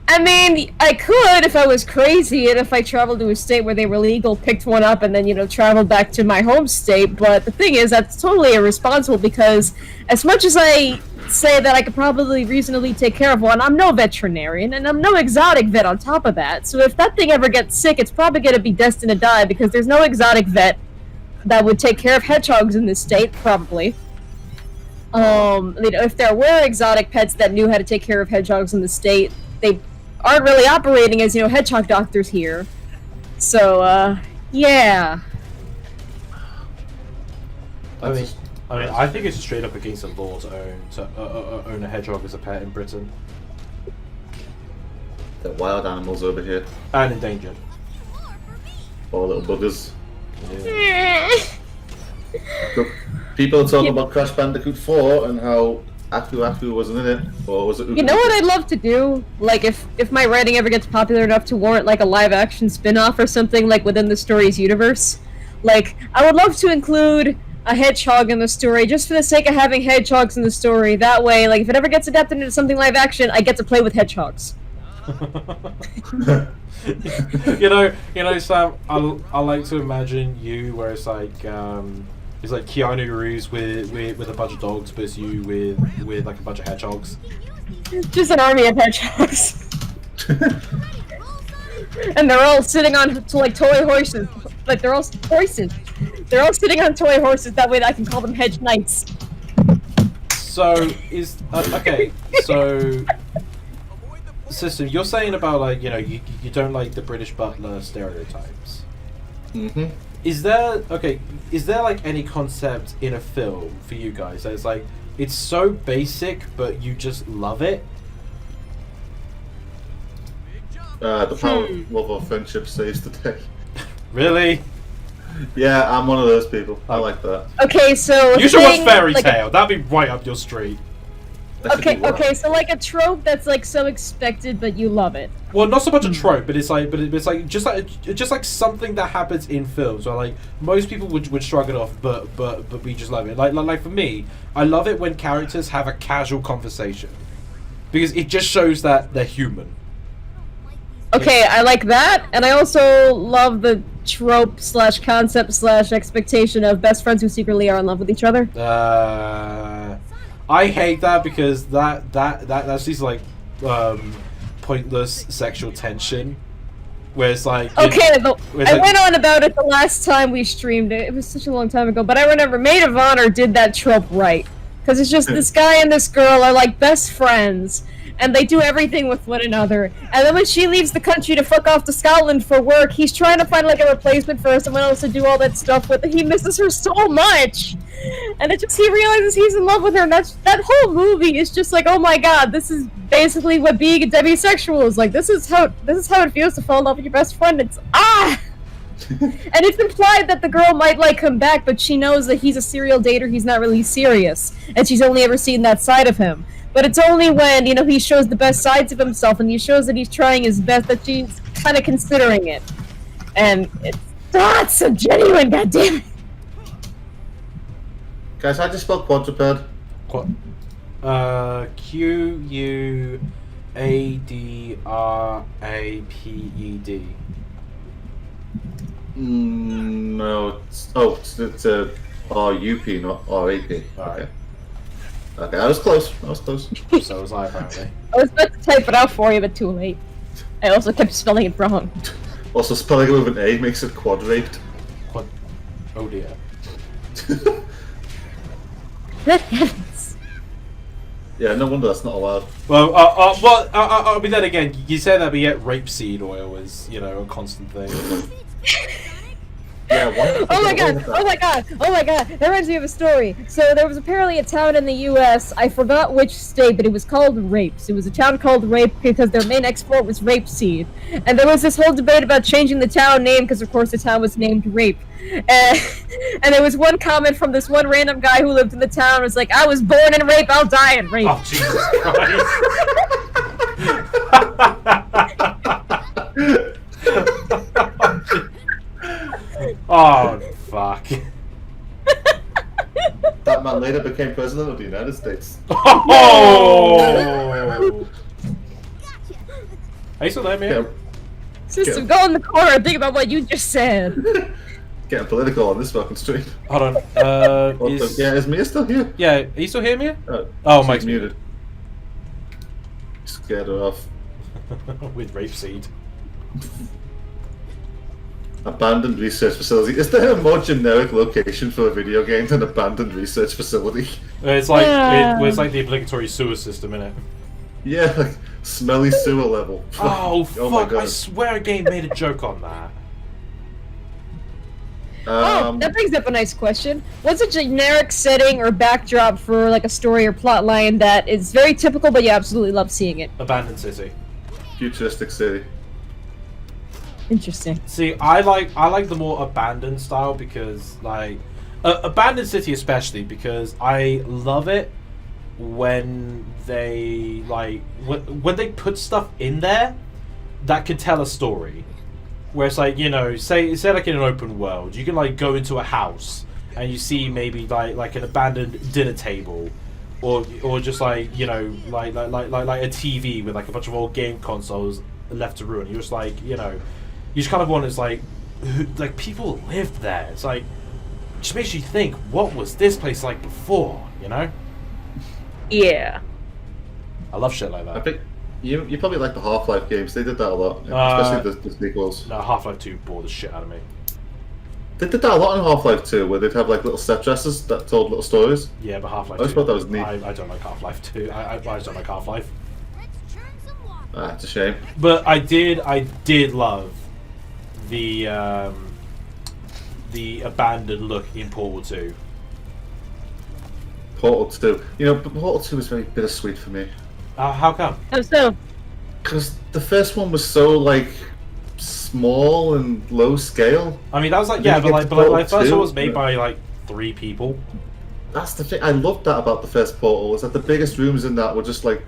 I mean, I could if I was crazy and if I traveled to a state where they were legal, picked one up, and then, traveled back to my home state. But the thing is, that's totally irresponsible because as much as I say that I could probably reasonably take care of one, I'm no veterinarian and I'm no exotic vet on top of that. So if that thing ever gets sick, it's probably going to be destined to die because there's no exotic vet that would take care of hedgehogs in this state, probably. If there were exotic pets that knew how to take care of hedgehogs in the state, they aren't really operating as, hedgehog doctors here. So, yeah. I think it's straight up against the law to own a hedgehog as a pet in Britain. They're wild animals over here. And endangered. Poor little buggers. Yeah. Look, people talk about Crash Bandicoot 4 and how Aku Aku wasn't in it, or was it? You know what I'd love to do? Like, if my writing ever gets popular enough to warrant, like, a live-action spin-off or something, like, within the story's universe, like, I would love to include a hedgehog in the story, just for the sake of having hedgehogs in the story. That way, like, if it ever gets adapted into something live-action, I get to play with hedgehogs. Sam, I like to imagine you where it's like Keanu Reeves with a bunch of dogs, but it's you with like a bunch of hedgehogs. Just an army of hedgehogs. And they're all sitting on toy horses. Like, they're all horses. They're all sitting on toy horses, that way I can call them hedge knights. So, System, you're saying about, like, you don't like the British butler stereotypes. Mm-hmm. Is there like any concept in a film for you guys that it's like, it's so basic, but you just love it? The power of love or friendship saves the day. Really? Yeah, I'm one of those people. I like that. Okay, so You should watch Fairy Tale. That'd be right up your street. Okay, so like a trope that's like so expected, but you love it. Well, not so much a trope, but it's like just like something that happens in films where like most people would shrug it off, but we just love it. Like for me, I love it when characters have a casual conversation because it just shows that they're human. Okay, I like that, and I also love the trope / concept / expectation of best friends who secretly are in love with each other. I hate that because that's just like pointless sexual tension, where it's like I went on about it the last time we streamed it. It was such a long time ago, but I remember Maid of Honor did that trope right, because it's just this guy and this girl are like best friends. And they do everything with one another. And then when she leaves the country to fuck off to Scotland for work, he's trying to find like a replacement for someone else to do all that stuff with. He misses her so much. And he realizes he's in love with her. And that whole movie is just like, oh my god, this is basically what being a demisexual is like. This is how it feels to fall in love with your best friend. It's and it's implied that the girl might like him back, but she knows that he's a serial dater, he's not really serious. And she's only ever seen that side of him. But it's only when, he shows the best sides of himself and he shows that he's trying his best that she's kind of considering it. And That's so genuine, goddammit! Guys, how do you spell quadruped? Quadraped. No, it's R-U-P, not R-A-P. Alright. Okay, I was close. So was I, apparently. I was about to type it out for you, but too late. I also kept spelling it wrong. Also, spelling it with an A makes it quadraped. Oh dear. Good heavens. Yeah, no wonder that's not allowed. Well, I mean, then again, you say that, but yet rapeseed oil is, you know, a constant thing. Yeah, Oh my god! Oh my god! Oh my god! That reminds me of a story. So there was apparently a town in the U.S. I forgot which state, but it was called Rapes. It was a town called Rape because their main export was rapeseed. And there was this whole debate about changing the town name because, of course, the town was named Rape. And there was one comment from this one random guy who lived in the town was like, "I was born in rape, I'll die in rape." Oh, Jesus Christ. Oh, fuck. That man later became president of the United States. Oh! Are you still there, man? System, go in the corner and think about what you just said. Getting political on this fucking stream. Hold on. Is Mia still here? Yeah, are you still here, Mia? Oh, Mike's muted. Scared her off. With rapeseed. Abandoned research facility. Is there a more generic location for a video game than abandoned research facility? It's like Yeah. it's like the obligatory sewer system, innit? Yeah, like smelly sewer level. Oh, Oh my fuck! God. I swear a game made a joke on that. Oh, that brings up a nice question. What's a generic setting or backdrop for like a story or plot line that is very typical, but you absolutely love seeing it? Abandoned city. Futuristic city. Interesting. See, I like the more abandoned style because like abandoned city especially because I love it when they when they put stuff in there that could tell a story. Where it's like, you know, say like in an open world, you can like go into a house and you see maybe like an abandoned dinner table, or just like, you know, like a TV with like a bunch of old game consoles left to ruin. You're just like, you know, you just kind of want, it's like people lived there. It's like, it just makes you think, what was this place like before? You know? Yeah. I love shit like that. I think you probably like the Half-Life games. They did that a lot, especially the sequels. No, Half-Life 2 bored the shit out of me. They did that a lot in Half-Life 2, where they'd have like little set dresses that told little stories. Yeah, but Half-Life 2. I just thought that was neat. I don't like Half-Life 2. I just don't like Half-Life. Ah, it's a shame. But I did love the abandoned look in Portal 2. Portal 2. You know, but Portal 2 was very bittersweet for me. How come? Oh, so Because the first one was so, like, small and low scale. I mean, that was like, And yeah, then you but get to like Portal first 2, one was made yeah. by like 3 people. That's the thing. I loved that about the first Portal, is that the biggest rooms in that were just, like,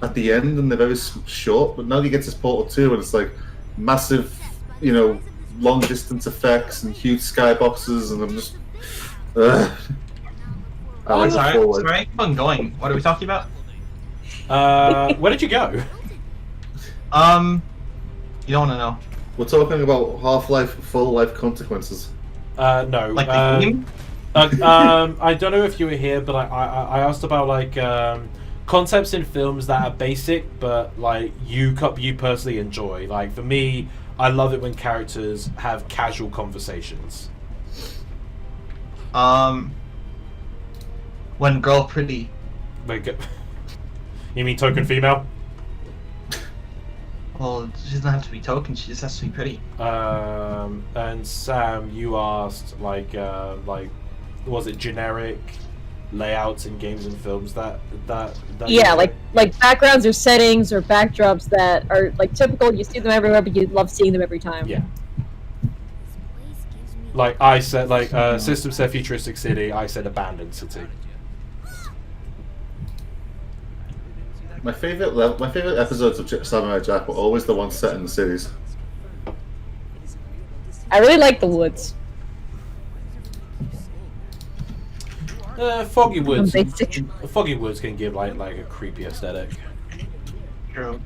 at the end, and they're very short. But now you get to Portal 2, and it's, like, massive, you know, long-distance effects and huge skyboxes, and I'm just... I like the forward. Sorry, keep on going. What are we talking about? Where did you go? You don't want to know. We're talking about Half-Life full-life consequences. No. Like the game? I don't know if you were here, but I asked about like concepts in films that are basic, but like you personally enjoy. Like for me, I love it when characters have casual conversations. When girl pretty. Like, you mean token female? Well, she doesn't have to be token. She just has to be pretty. And Sam, you asked like was it generic layouts in games and films that yeah, like backgrounds or settings or backdrops that are like typical. You see them everywhere, but you love seeing them every time. Yeah. Like I said, like System said futuristic city. I said abandoned city. My favorite episodes of Samurai Jack were always the ones set in the cities. I really like the woods. Foggy woods. Basic. Foggy woods can give like a creepy aesthetic. True.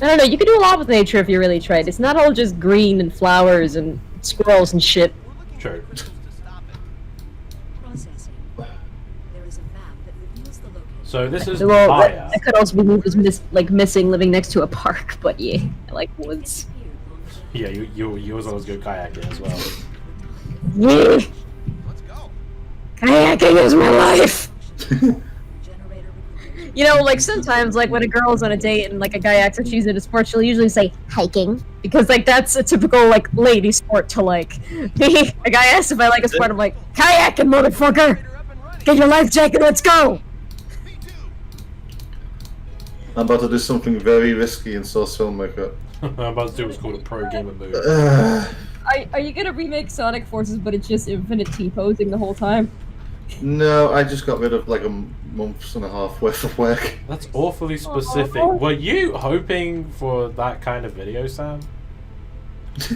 I don't know, you can do a lot with nature if you really tried. It's not all just green and flowers and squirrels and shit. True. Processing. There is a map that reveals the location. So this is Well, Maya. that could also be me just missing living next to a park, but yeah, I like woods. Yeah, you was always good kayaking as well. Yeah. Kayaking is my life! You know, like sometimes, like when a girl's on a date and like a guy asks if she's into sports, she'll usually say hiking because like that's a typical like lady sport to like. Me, a guy asks if I like a sport, I'm like kayaking, motherfucker. Get your life jacket, let's go. I'm about to do something very risky in Source Filmmaker. I'm about to do what's called a pro gamer move. Are you gonna remake Sonic Forces, but it's just infinite T-posing the whole time? No, I just got rid of like a month and a half worth of work. That's awfully specific. Aw. Were you hoping for that kind of video, Sam?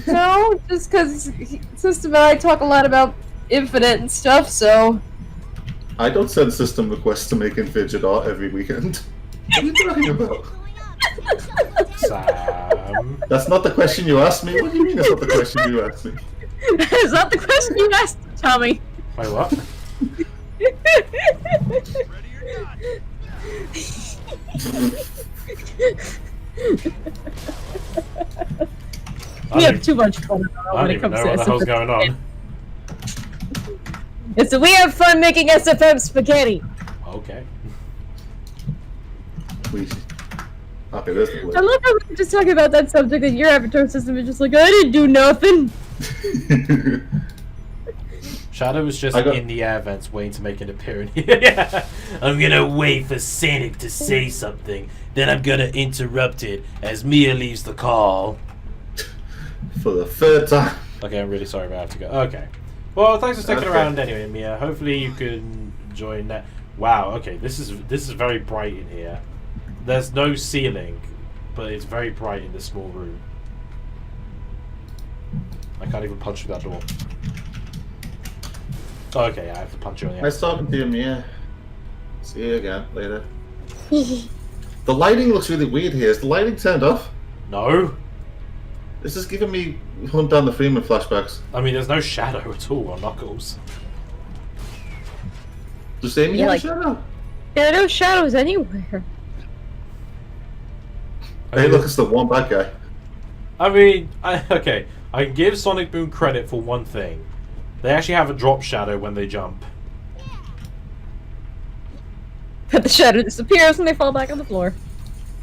No, just because System and I talk a lot about Infinite and stuff, so... I don't send system requests to make fidget art every weekend. What are you talking about? Sam. That's not the question you asked me. What do you mean that's not the question you asked me? Is that the question you asked, Tommy? Wait, what? We have too much fun I when don't it even comes know to what the hell's SFM. going on. So we have fun making SFM spaghetti. Okay. We happy this I love how we're just talking about that subject and your avatar system is just like, I didn't do nothing. Shadow was just I got- in the air vents waiting to make an appearance. Yeah. I'm gonna wait for Sonic to say something, then I'm gonna interrupt it as Mia leaves the call. For the third time. Okay, I'm really sorry, but I have to go. Okay. Well, thanks for sticking Okay. around anyway, Mia. Hopefully you can join that. Wow. Okay, this is very bright in here. There's no ceiling, but it's very bright in this small room. I can't even punch through that door. Okay, I have to punch you on the Nice talking to you, Mia. See you again later. The lighting looks really weird here. Is the lighting turned off? No. This is giving me Hunt Down the Freeman flashbacks. I mean, there's no shadow at all on Knuckles. Does Amy Yeah, have like- a shadow? There are no shadows anywhere. Hey, look, it's the one bad guy. I mean, okay. I can give Sonic Boom credit for one thing. They actually have a drop shadow when they jump. But the shadow disappears when they fall back on the floor.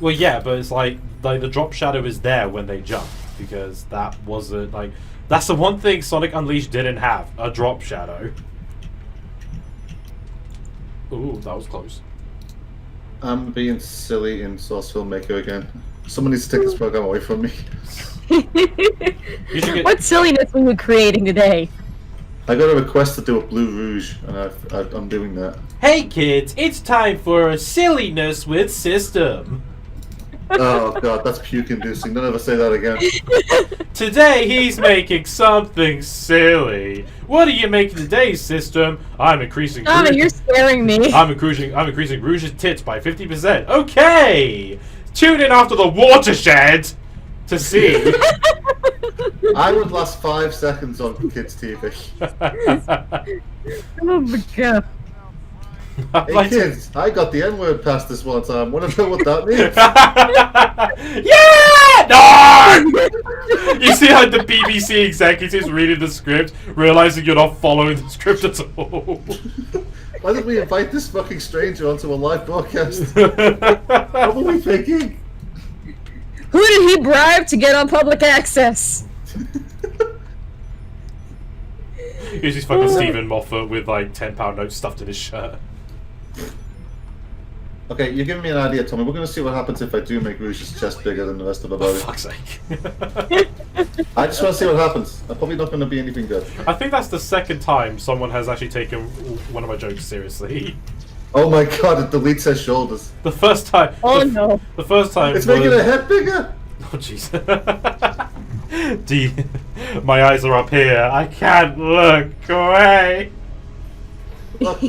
Well, yeah, but it's like the drop shadow is there when they jump because that wasn't like that's the one thing Sonic Unleashed didn't have, a drop shadow. Ooh, that was close. I'm being silly in Source Filmmaker again. Someone needs to take this program away from me. You should get. What silliness were you creating today? I got a request to do a Blue Rouge, and I'm doing that. Hey kids, it's time for silliness with System. Oh god, that's puke-inducing. Don't ever say that again. Today he's making something silly. What are you making today, System? I'm increasing. Tommy, you're scaring me. I'm increasing Rouge's tits by 50%. Okay! Tune in after the watershed to see. I would last 5 seconds on kids' TV. Oh my god. Hey kids, I got the N-word past this one time. Want to know what that means? Yeah! No! You see how the BBC executives reading the script, realizing you're not following the script at all. Why did we invite this fucking stranger onto a live broadcast? What were we thinking? Who did he bribe to get on public access? Here's his fucking Stephen Moffat with like £10 notes stuffed in his shirt. Okay, you're giving me an idea, Tommy. We're going to see what happens if I do make Rouge's chest bigger than the rest of her For body. fuck's sake. I just want to see what happens. I'm probably not going to be anything good. I think that's the second time someone has actually taken one of my jokes seriously. Oh my god, it deletes her shoulders. The first time. Oh the, no. The first time. It's making her head bigger! Oh jeez. My eyes are up here. I can't look away. Look.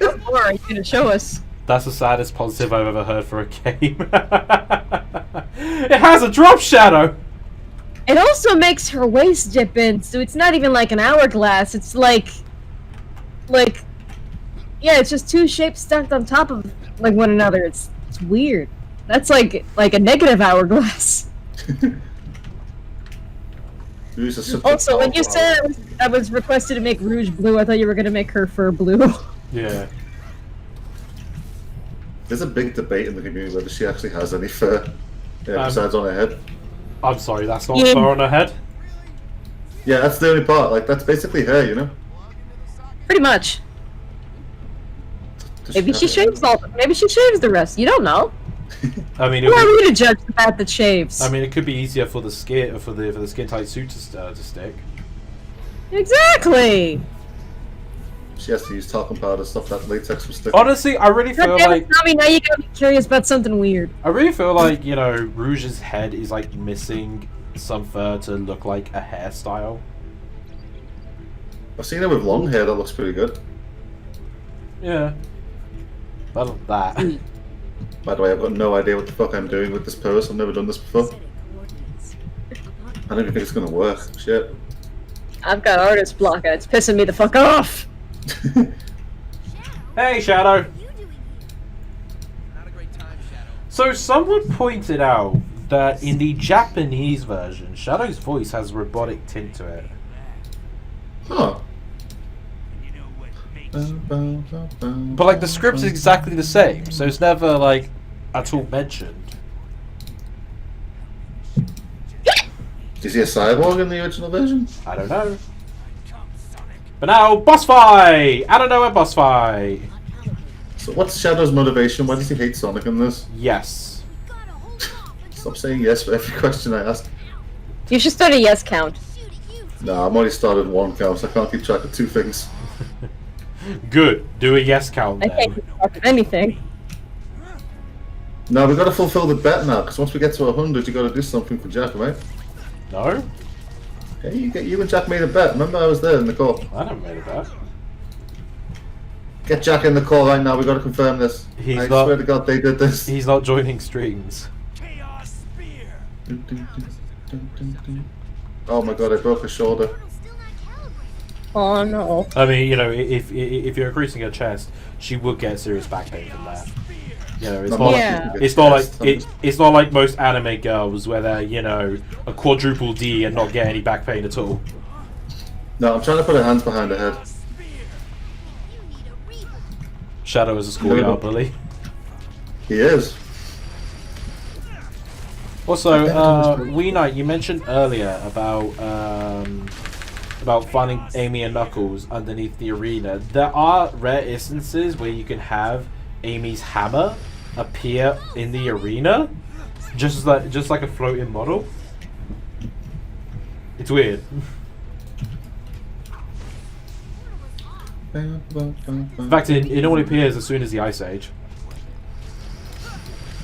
What more are you gonna show us? That's the saddest positive I've ever heard for a game. It has a drop shadow. It also makes her waist dip in, so it's not even like an hourglass. It's like, yeah, it's just two shapes stacked on top of like one another. It's weird. That's like a negative hourglass. Also, when you said I was requested to make Rouge blue, I thought you were gonna make her fur blue. Yeah. There's a big debate in the community whether she actually has any fur besides on her head. I'm sorry, that's not fur on her head. Yeah, that's the only part. Like, that's basically hair, you know? Pretty much. Does Maybe she have hair? shaves all. Maybe she shaves the rest. You don't know. I mean, Who are we to judge the bat that shaves? I mean, it could be easier for the skin for the skin tight suit to stick. Exactly. She has to use talcum powder, stuff that latex will stick. Honestly, I really feel God damn like it, Tommy, now you gotta be curious about something weird. you know, Rouge's head is like missing some fur to look like a hairstyle. I've seen her with long hair that looks pretty good. Yeah. Better than that. By the way, I've got no idea what the fuck I'm doing with this pose. I've never done this before. Setting coordinates. I don't even think it's gonna work. Shit. I've got artist block and it's pissing me the fuck off. Hey, Shadow. So someone pointed out that in the Japanese version, Shadow's voice has a robotic tint to it. Huh. But like the script is exactly the same, so it's never like at all mentioned. Is he a cyborg in the original version? I don't know. But now, boss fight! I don't know a boss fight. So what's Shadow's motivation? Why does he hate Sonic in this? Yes. Stop saying yes for every question I ask. You should start a yes count. Nah, I'm already started one count, so I can't keep track of two things. Good. Do a yes count I then. can't keep track of anything. No, we've got to fulfill the bet now, because once we get to 100, you got to do something for Jack, right? No? Hey, you and Jack made a bet. Remember, I was there in the call. I never made a bet. Get Jack in the call right now. We got to confirm this. He's I not- swear to God, they did this. He's not joining streams. Oh my God, I broke his shoulder. Oh no. I mean, you know, if you're increasing her chest, she would get serious back pain from that. You know, it's No, not Yeah. like it's not like most anime girls where they're, you know, a quadruple D and not get any back pain at all. No, I'm trying to put her hands behind her head. Shadow is a schoolyard bully. He is. Also, Wee Knight, you mentioned earlier about finding Amy and Knuckles underneath the arena. There are rare instances where you can have Amy's hammer appear in the arena, just like a floating model. It's weird. In fact, it only appears as soon as the Ice Age.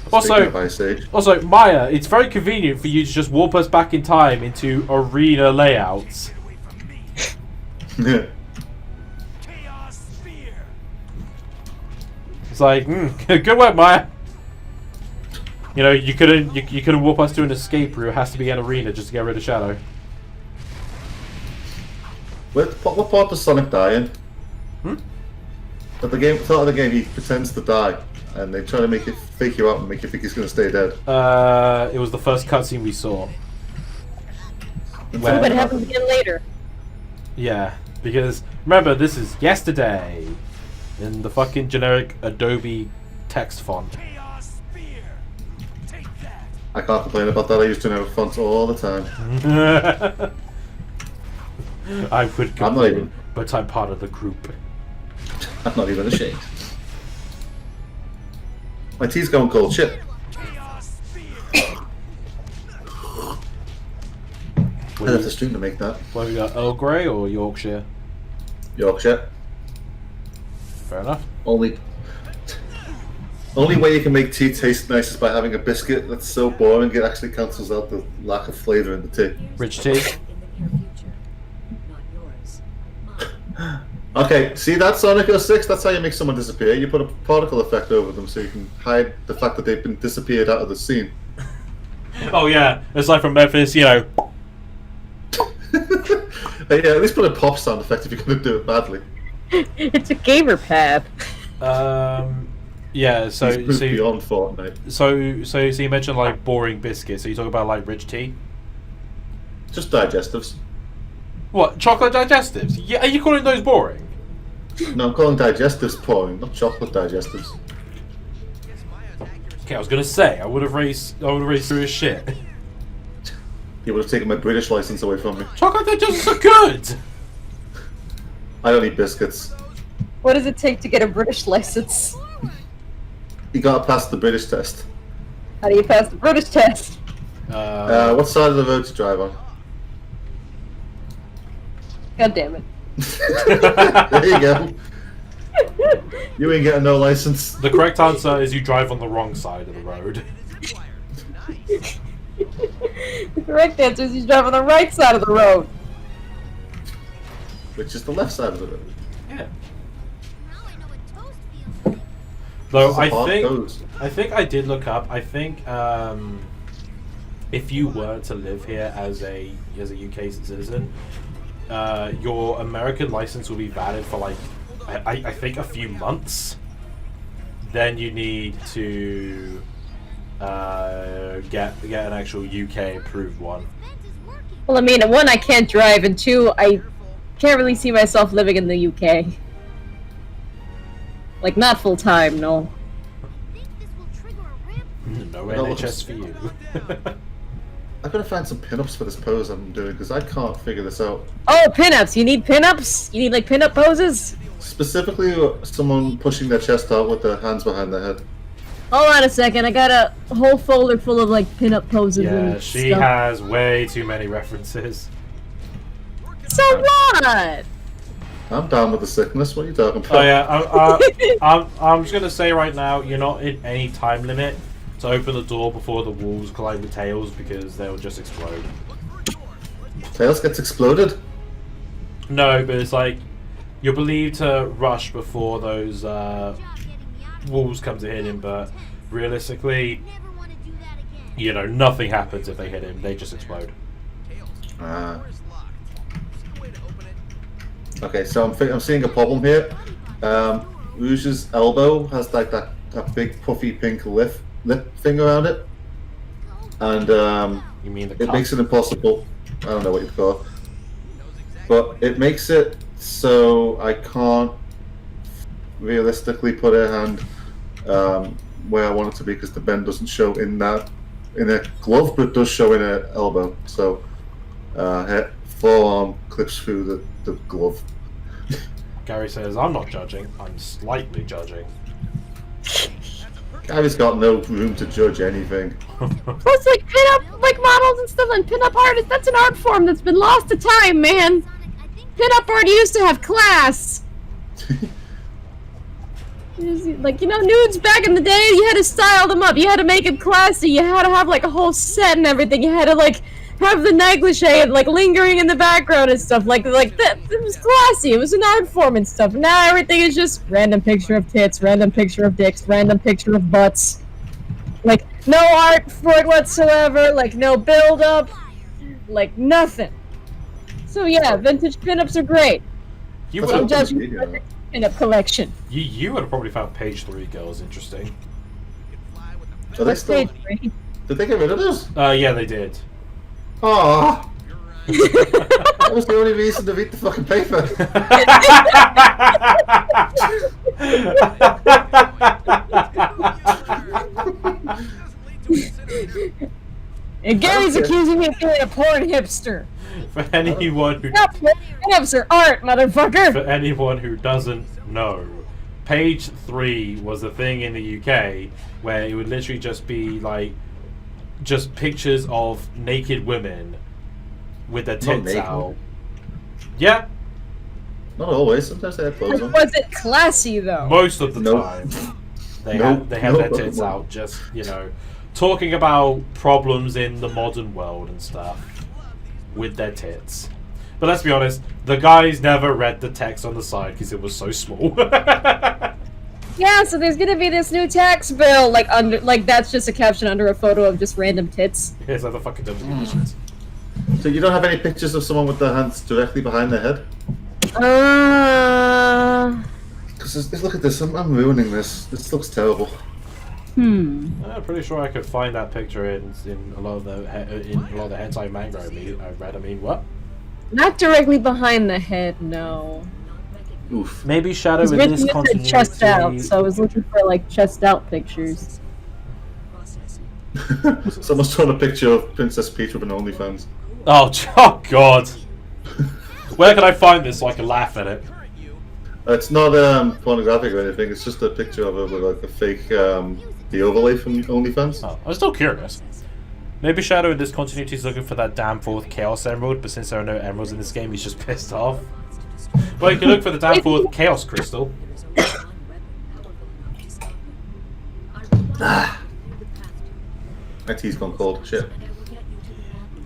Speaking of Ice Age. Also, Maya, it's very convenient for you to just warp us back in time into arena layouts. Yeah. It's like, good work, Maya. You know, you couldn't warp us to an escape route. It has to be an arena just to get rid of Shadow. What part does Sonic die in? At the start of the game, he pretends to die, and they try to make it fake you out and make you think he's going to stay dead. It was the first cutscene we saw. But it happens again later. Yeah, because remember, this is yesterday in the fucking generic Adobe text font. I can't complain about that. I used to know fonts all the time. I would I'm not complain, even- but I'm part of the group. I'm not even ashamed. My tea's going cold. Shit. I left the stream to make that. What have we got? Earl Grey or Yorkshire? Yorkshire. Fair enough. Only. Only way you can make tea taste nice is by having a biscuit that's so boring it actually cancels out the lack of flavour in the tea. Rich tea. In the near future. Not yours. Mine. Okay, see that Sonic 06? That's how you make someone disappear. You put a particle effect over them so you can hide the fact that they've been disappeared out of the scene. Oh yeah, it's like from Memphis, you know. Yeah, at least put a pop sound effect if you're going to do it badly. It's a gamer pad. Yeah. So He's moved so beyond Fortnite. so you mentioned like boring biscuits. So you talk about like rich tea. Just digestives. What, chocolate digestives? Yeah, are you calling those boring? No, I'm calling digestives boring, not chocolate digestives. Okay, I was gonna say I would have raised through his shit. You would have taken my British license away from me. Chocolate digestives are good. I don't eat biscuits. What does it take to get a British license? You gotta pass the British test. How do you pass the British test? What side of the road to drive on? God damn it. There you go. You ain't getting no license. The correct answer is you drive on the wrong side of the road. The correct answer is you drive on the right side of the road. Which is the left side of the road. Yeah. Though This is a hard pose. I think I did look up. I think if you were to live here as a UK citizen, your American license will be valid for like I think a few months. Then you need to get an actual UK approved one. Well, I mean, one, I can't drive, and two, I can't really see myself living in the UK. Like, not full time, no. No No. NHS for you. I've got to find some pinups for this pose I'm doing because I can't figure this out. Oh, pinups! You need pinups? You need, like, pinup poses? Specifically, someone pushing their chest out with their hands behind their head. Hold on a second, I got a whole folder full of, like, pinup poses Yeah, and she stuff. has way too many references. So what? I'm down with the sickness. What are you talking about? Oh yeah, I'm just gonna say right now, you're not in any time limit to open the door before the walls collide with Tails because they'll just explode. Tails gets exploded. No, but it's like you're believed to rush before those walls come to hit him, but realistically, you know, nothing happens if they hit him. They just explode. Ah. Okay, so I'm seeing a problem here. Rouge's elbow has like that big puffy pink lip thing around it, and You mean the it cup? makes it impossible. I don't know what you call it, but it makes it so I can't realistically put a hand where I want it to be because the bend doesn't show in a glove, but it does show in an elbow. So forearm clips through the glove. Gary says, "I'm not judging. I'm slightly judging." Gary's got no room to judge anything. Plus, like, pinup, like, models and stuff, and pinup artists, that's an art form that's been lost to time, man! Pinup art used to have class! Like, you know, nudes back in the day, you had to style them up, you had to make them classy, you had to have, like, a whole set and everything, you had to, like, have the negligee and, like, lingering in the background and stuff, like that, it was classy, it was an art form and stuff. Now everything is just random picture of tits, random picture of dicks, random picture of butts. Like, no art for it whatsoever, like, no build-up, like, nothing. So yeah, vintage pinups are great. You That's would what have judging video. the pinup collection. you would have probably found page 3 girls interesting. Are they What's still? page 3? Did they get rid of those? Yeah, they did. Oh, that was the only reason to read the fucking paper. And Gary's Okay. accusing me of being a porn hipster. For anyone who Not porn, pinups are art, motherfucker! For anyone who doesn't know, page 3 was a thing in the UK where it would literally just be like just pictures of naked women with their tits naked. out. Yeah, Not always. Sometimes they have clothes on. Was it classy, though? most of the Nope. time. They Nope, had no their tits Pokemon. out, just talking about problems in the modern world and stuff with their tits. But let's be honest, the guys never read the text on the side because it was so small. Yeah, so there's gonna be this new tax bill, that's just a caption under a photo of just random tits. It's like the fucking terms and conditions. So you don't have any pictures of someone with their hands directly behind their head? Because look at this, I'm ruining this. This looks terrible. I'm pretty sure I could find that picture in a lot of the hentai manga I read. I mean, what? Not directly behind the head, no. Oof. Maybe Shadow It's in written this with the continuity. chest out, so I was looking for like chest out pictures. Someone's drawn a picture of Princess Peach with an OnlyFans. Oh god! Where can I find this so I can laugh at it? It's not pornographic or anything, it's just a picture of her with like a fake the overlay from OnlyFans. Oh, I'm still curious. Maybe Shadow in this continuity is looking for that damn 4th Chaos Emerald, but since there are no emeralds in this game, he's just pissed off. Well, you can look for the damn 4th Chaos Crystal. My tea's gone cold. Shit.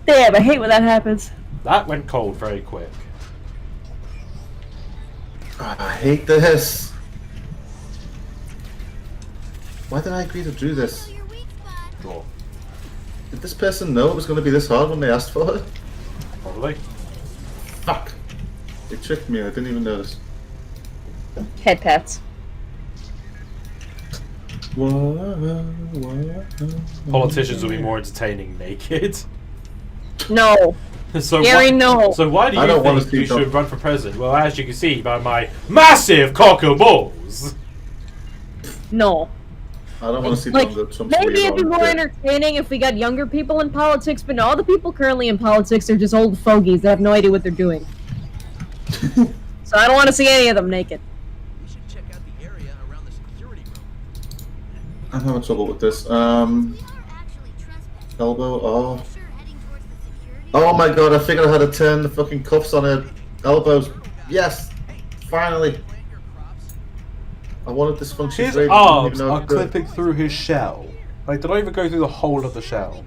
Damn, I hate when that happens. That went cold very quick. I hate this. Why did I agree to do this? Draw. Did this person know it was going to be this hard when they asked for it? Probably. Fuck. They tricked me, I didn't even notice. Head pats. Politicians will be more entertaining naked. No. So Gary, no. So why do I don't you wanna think see you should Tom. run for president? Well, as you can see by my massive cock and balls. No. I don't want to see Like, some maybe it'd be weird more one. entertaining if we got younger people in politics, but no, all the people currently in politics are just old fogies that have no idea what they're doing. So I don't want to see any of them naked. We should check out the area around the security room. I'm having trouble with this. Elbow, oh. Oh my god, I figured out how to turn the fucking cuffs on her elbows. Yes! Finally! I wanted this function. His great, I didn't arms even know I are could. clipping through his shell. Like, did I even go through the whole of the shell?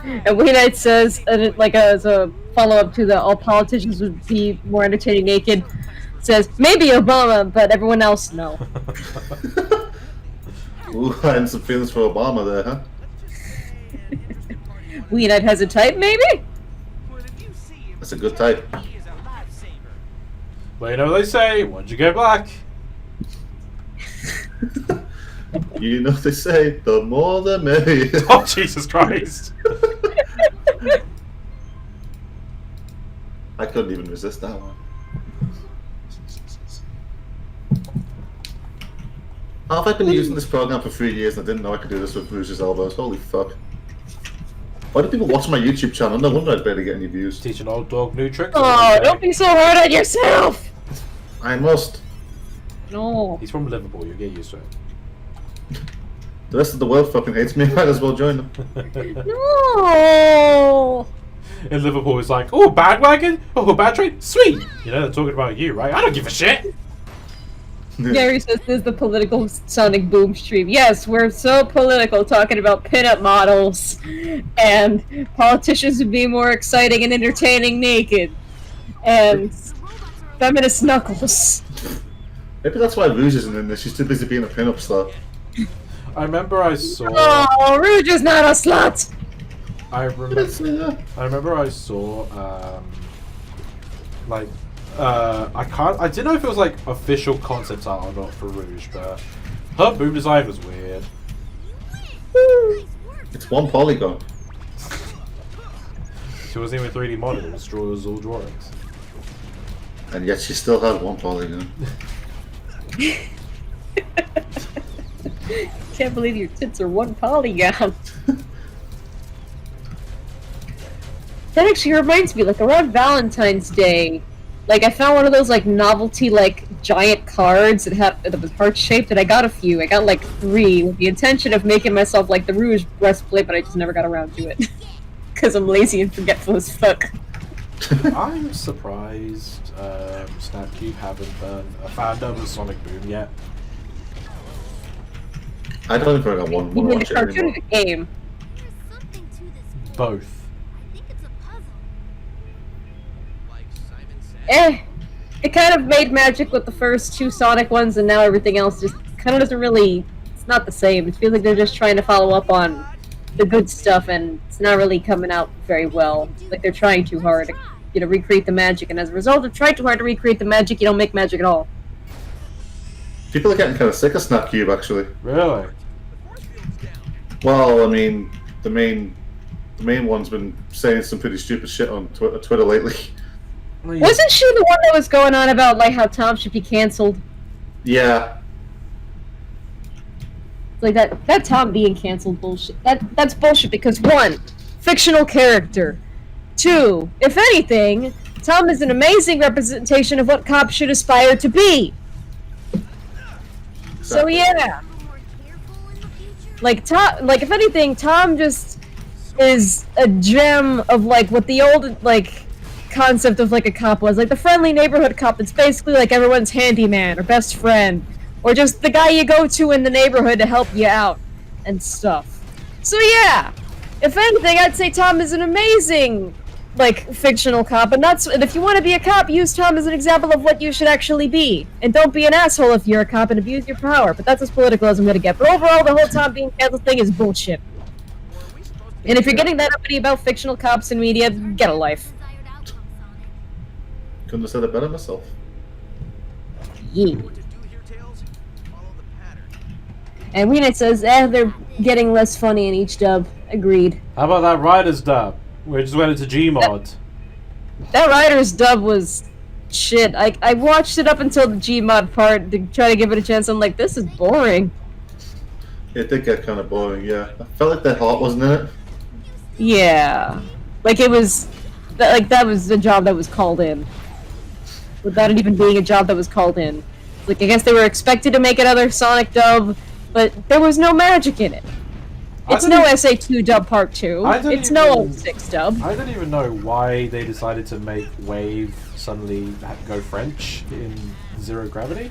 And Wee Knight says, as a follow-up to the all politicians would be more entertaining naked, says, maybe Obama, but everyone else, no. Ooh, I had some feelings for Obama there, huh? Wee Knight has a type, maybe? That's a good type. Well, you know what they say, once you get black. You know what they say, the more the merrier. Oh, Jesus Christ. I couldn't even resist that one. How have I been using this program for 3 years and I didn't know I could do this with Bruce's elbows? Holy fuck. Why do people watch my YouTube channel? No wonder I'd barely get any views. Teach an old dog new tricks. Oh, don't be so hard on yourself! I must. No. He's from Liverpool, you'll get used to it. The rest of the world fucking hates me, might as well join them. No! In Liverpool, it's like, oh, bandwagon? Oh, bad train? Sweet! You know, they're talking about you, right? I don't give a shit! Gary says this is the political sonic boom stream. Yes, we're so political, talking about pinup models and politicians would be more exciting and entertaining naked. And feminist knuckles. Maybe that's why Rouge isn't in this, she's too busy being a pin-up star. I remember I saw... Oh, Rouge is not a slut! I remember I saw, I didn't know if it was like official concept art or not for Rouge, but her boom design was weird. It's one polygon. She wasn't even 3D model, it was all drawings. And yet she still had one polygon. Can't believe your tits are one polygon. That actually reminds me, like around Valentine's Day, like I found one of those like novelty like giant cards that was heart shaped, and I got a few. I got like 3 with the intention of making myself like the Rouge breastplate, but I just never got around to it because I'm lazy and forgetful as fuck. I'm surprised Snapcube haven't done a fandom of Sonic Boom yet. I don't think I want You to mean watch the it cartoon or anymore. the game? There's something to this. Both. I think it's a puzzle. Like Simon said. It kind of made magic with the first two Sonic ones, and now everything else just kind of doesn't really. It's not the same. It feels like they're just trying to follow up on the good stuff, and it's not really coming out very well. Like they're trying too hard to, recreate the magic, and as a result of trying too hard to recreate the magic, you don't make magic at all. People are getting kind of sick of Snapcube, actually. Really? Well, I mean, the main one's been saying some pretty stupid shit on Twitter lately. Wasn't she the one that was going on about like how Tom should be canceled? Yeah. Like that Tom being canceled bullshit. That's bullshit because 1, fictional character. 2, if anything, Tom is an amazing representation of what cops should aspire to be. So Exactly. yeah, A little more careful in the future. like if anything, Tom just is a gem of like what the old like concept of like a cop was, like the friendly neighborhood cop that's basically like everyone's handyman or best friend, or just the guy you go to in the neighborhood to help you out and stuff. So yeah, if anything, I'd say Tom is an amazing like fictional cop, and if you want to be a cop, use Tom as an example of what you should actually be, and don't be an asshole if you're a cop and abuse your power. But that's as political as I'm gonna get. But overall, the whole Tom being canceled thing is bullshit. And if you're getting that uppity about fictional cops in media, get a life. Desired outcome, Sonic. Couldn't have said it better myself. Yeah. What to do here, Tails? Follow the pattern. And Weenet says, they're getting less funny in each dub. Agreed. How about that Riders dub? We just went into Gmod. That Riders dub was shit. I watched it up until the Gmod part to try to give it a chance. I'm like, this is boring. It did get kind of boring, yeah. I felt like their heart wasn't in it. Yeah. Like it was, that was a job that was called in. Without it even being a job that was called in. Like, I guess they were expected to make another Sonic dub, but there was no magic in it. It's no SA2 dub part 2. It's no 06 dub. I don't even know why they decided to make Wave suddenly go French in Zero Gravity.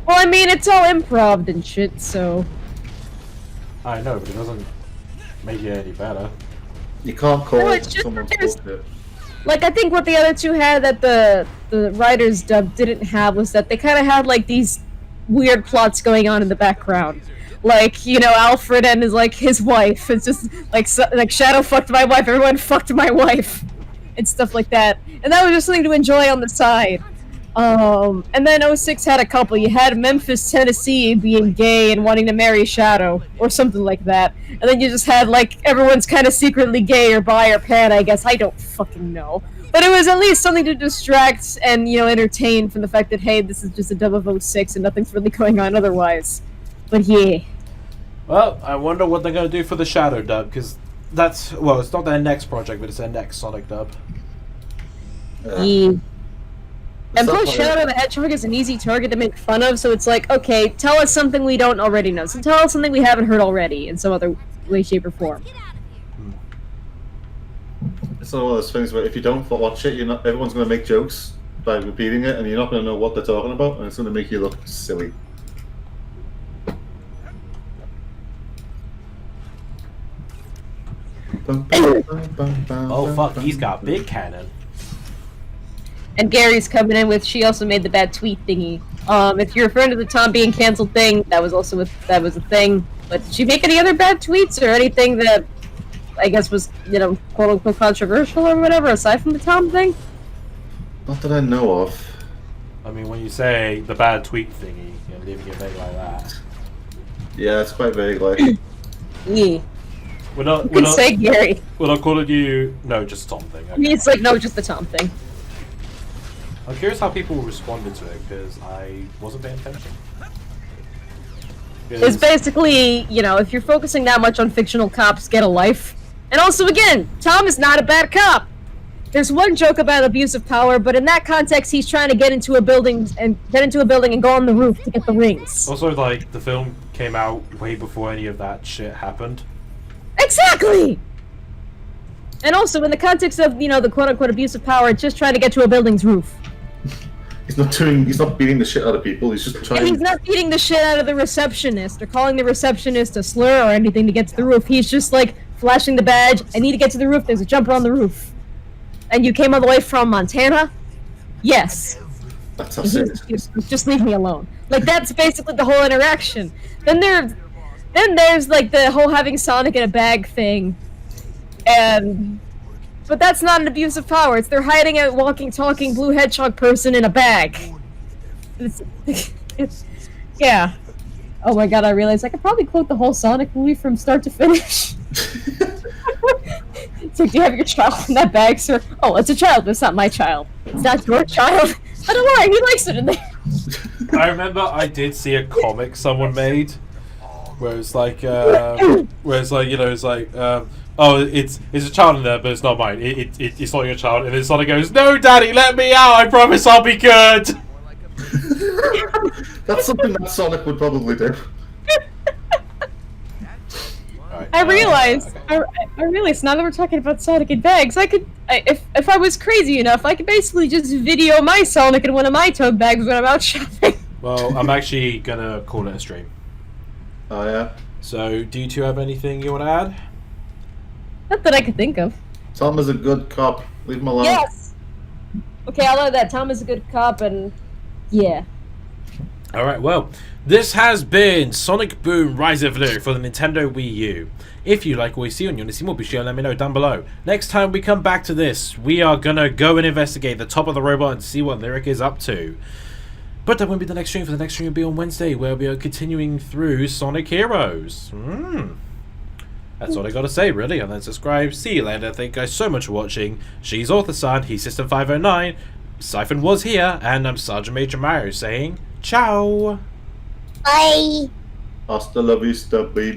Well, I mean, it's all improv and shit, so... I know, but it doesn't make it any better. You can't call No, it it's just someone's there's- bullshit. Like, I think what the other two had that the writers dub didn't have was that they kind of had, like, these weird plots going on in the background. Like, Alfred and his wife. It's just, like Shadow fucked my wife, everyone fucked my wife. And stuff like that. And that was just something to enjoy on the side. And then 06 had a couple. You had Memphis, Tennessee being gay and wanting to marry Shadow, or something like that. And then you just had, like, everyone's kind of secretly gay or bi or pan, I guess. I don't fucking know. But it was at least something to distract and, entertain from the fact that, hey, this is just a dub of 06 and nothing's really going on otherwise. But yeah. Well, I wonder what they're going to do for the Shadow dub, because that's, well, it's not their next project, but it's their next Sonic dub. Yeah. And It's plus, not Shadow the Hedgehog is an easy target to make fun of, so it's like, okay, tell us something we don't already know. So tell us something we haven't heard already in some other way, shape, or form. Get out of here. It's one of those things where if you don't watch it, everyone's going to make jokes by repeating it, and you're not going to know what they're talking about, and it's going to make you look silly. Oh, fuck, he's got Big Cannon. And Gary's coming in with, she also made the bad tweet thingy. If you're referring to the Tom being canceled thing, that was a thing. But did she make any other bad tweets or anything that I guess was, quote unquote controversial or whatever, aside from the Tom thing? Not that I know of. I mean, when you say the bad tweet thingy, leaving it vague like that. Yeah, it's quite vague, like. Yeah. We're not, You can say Gary. we're not calling you... No, just Tom thing. Okay. It's like, no, just the Tom thing. I'm curious how people responded to it, because I wasn't paying attention. It's basically, if you're focusing that much on fictional cops, get a life. And also, again, Tom is not a bad cop. There's one joke about abuse of power, but in that context, he's trying to get into a building and go on the roof to get the rings. Also, like, the film came out way before any of that shit happened. Exactly! And also, in the context of, the quote-unquote abuse of power, it's just trying to get to a building's roof. He's not beating the shit out of people. He's just And trying. he's not beating the shit out of the receptionist or calling the receptionist a slur or anything to get to the roof. He's just like flashing the badge. I need to get to the roof. There's a jumper on the roof. And you came all the way from Montana? Yes. That's how serious. Just leave me alone. Like, that's basically the whole interaction. Then there's like the whole having Sonic in a bag thing. But that's not an abuse of power. It's they're hiding a walking, talking blue hedgehog person in a bag. It's yeah. Oh my god, I realized I could probably quote the whole Sonic movie from start to finish. It's like, do you have your child in that bag, sir? Oh, it's a child, but it's not my child. It's not your child. I don't worry, he likes it in there. I remember I did see a comic someone made where it's like, oh, it's a child in there, but it's not mine. It's not your child. And then Sonic goes, "No, Daddy, let me out. I promise I'll be good." That's something that Sonic would probably do. Right, I realized now that we're talking about Sonic in bags, if I was crazy enough, I could basically just video my Sonic in one of my tote bags when I'm out shopping. Well, I'm actually gonna call it a stream. Oh yeah. So, do you two have anything you want to add? Not that I could think of. Tom is a good cop. Leave him alone. Yes! Okay, I'll add that. Tom is a good cop, and yeah. Alright, well, this has been Sonic Boom Rise of Blue for the Nintendo Wii U. If you like what you see and you want to see more, be sure to let me know down below. Next time we come back to this, we are gonna go and investigate the top of the robot and see what Lyric is up to. But that won't be the next stream, for the next stream will be on Wednesday, where we are continuing through Sonic Heroes. That's all I gotta say, really. And then subscribe. See you later. Thank you guys so much for watching. She's Author-san, he's System 509. Siphon was here, and I'm Sergeantmajormario saying ciao. Bye! Hasta la vista, baby.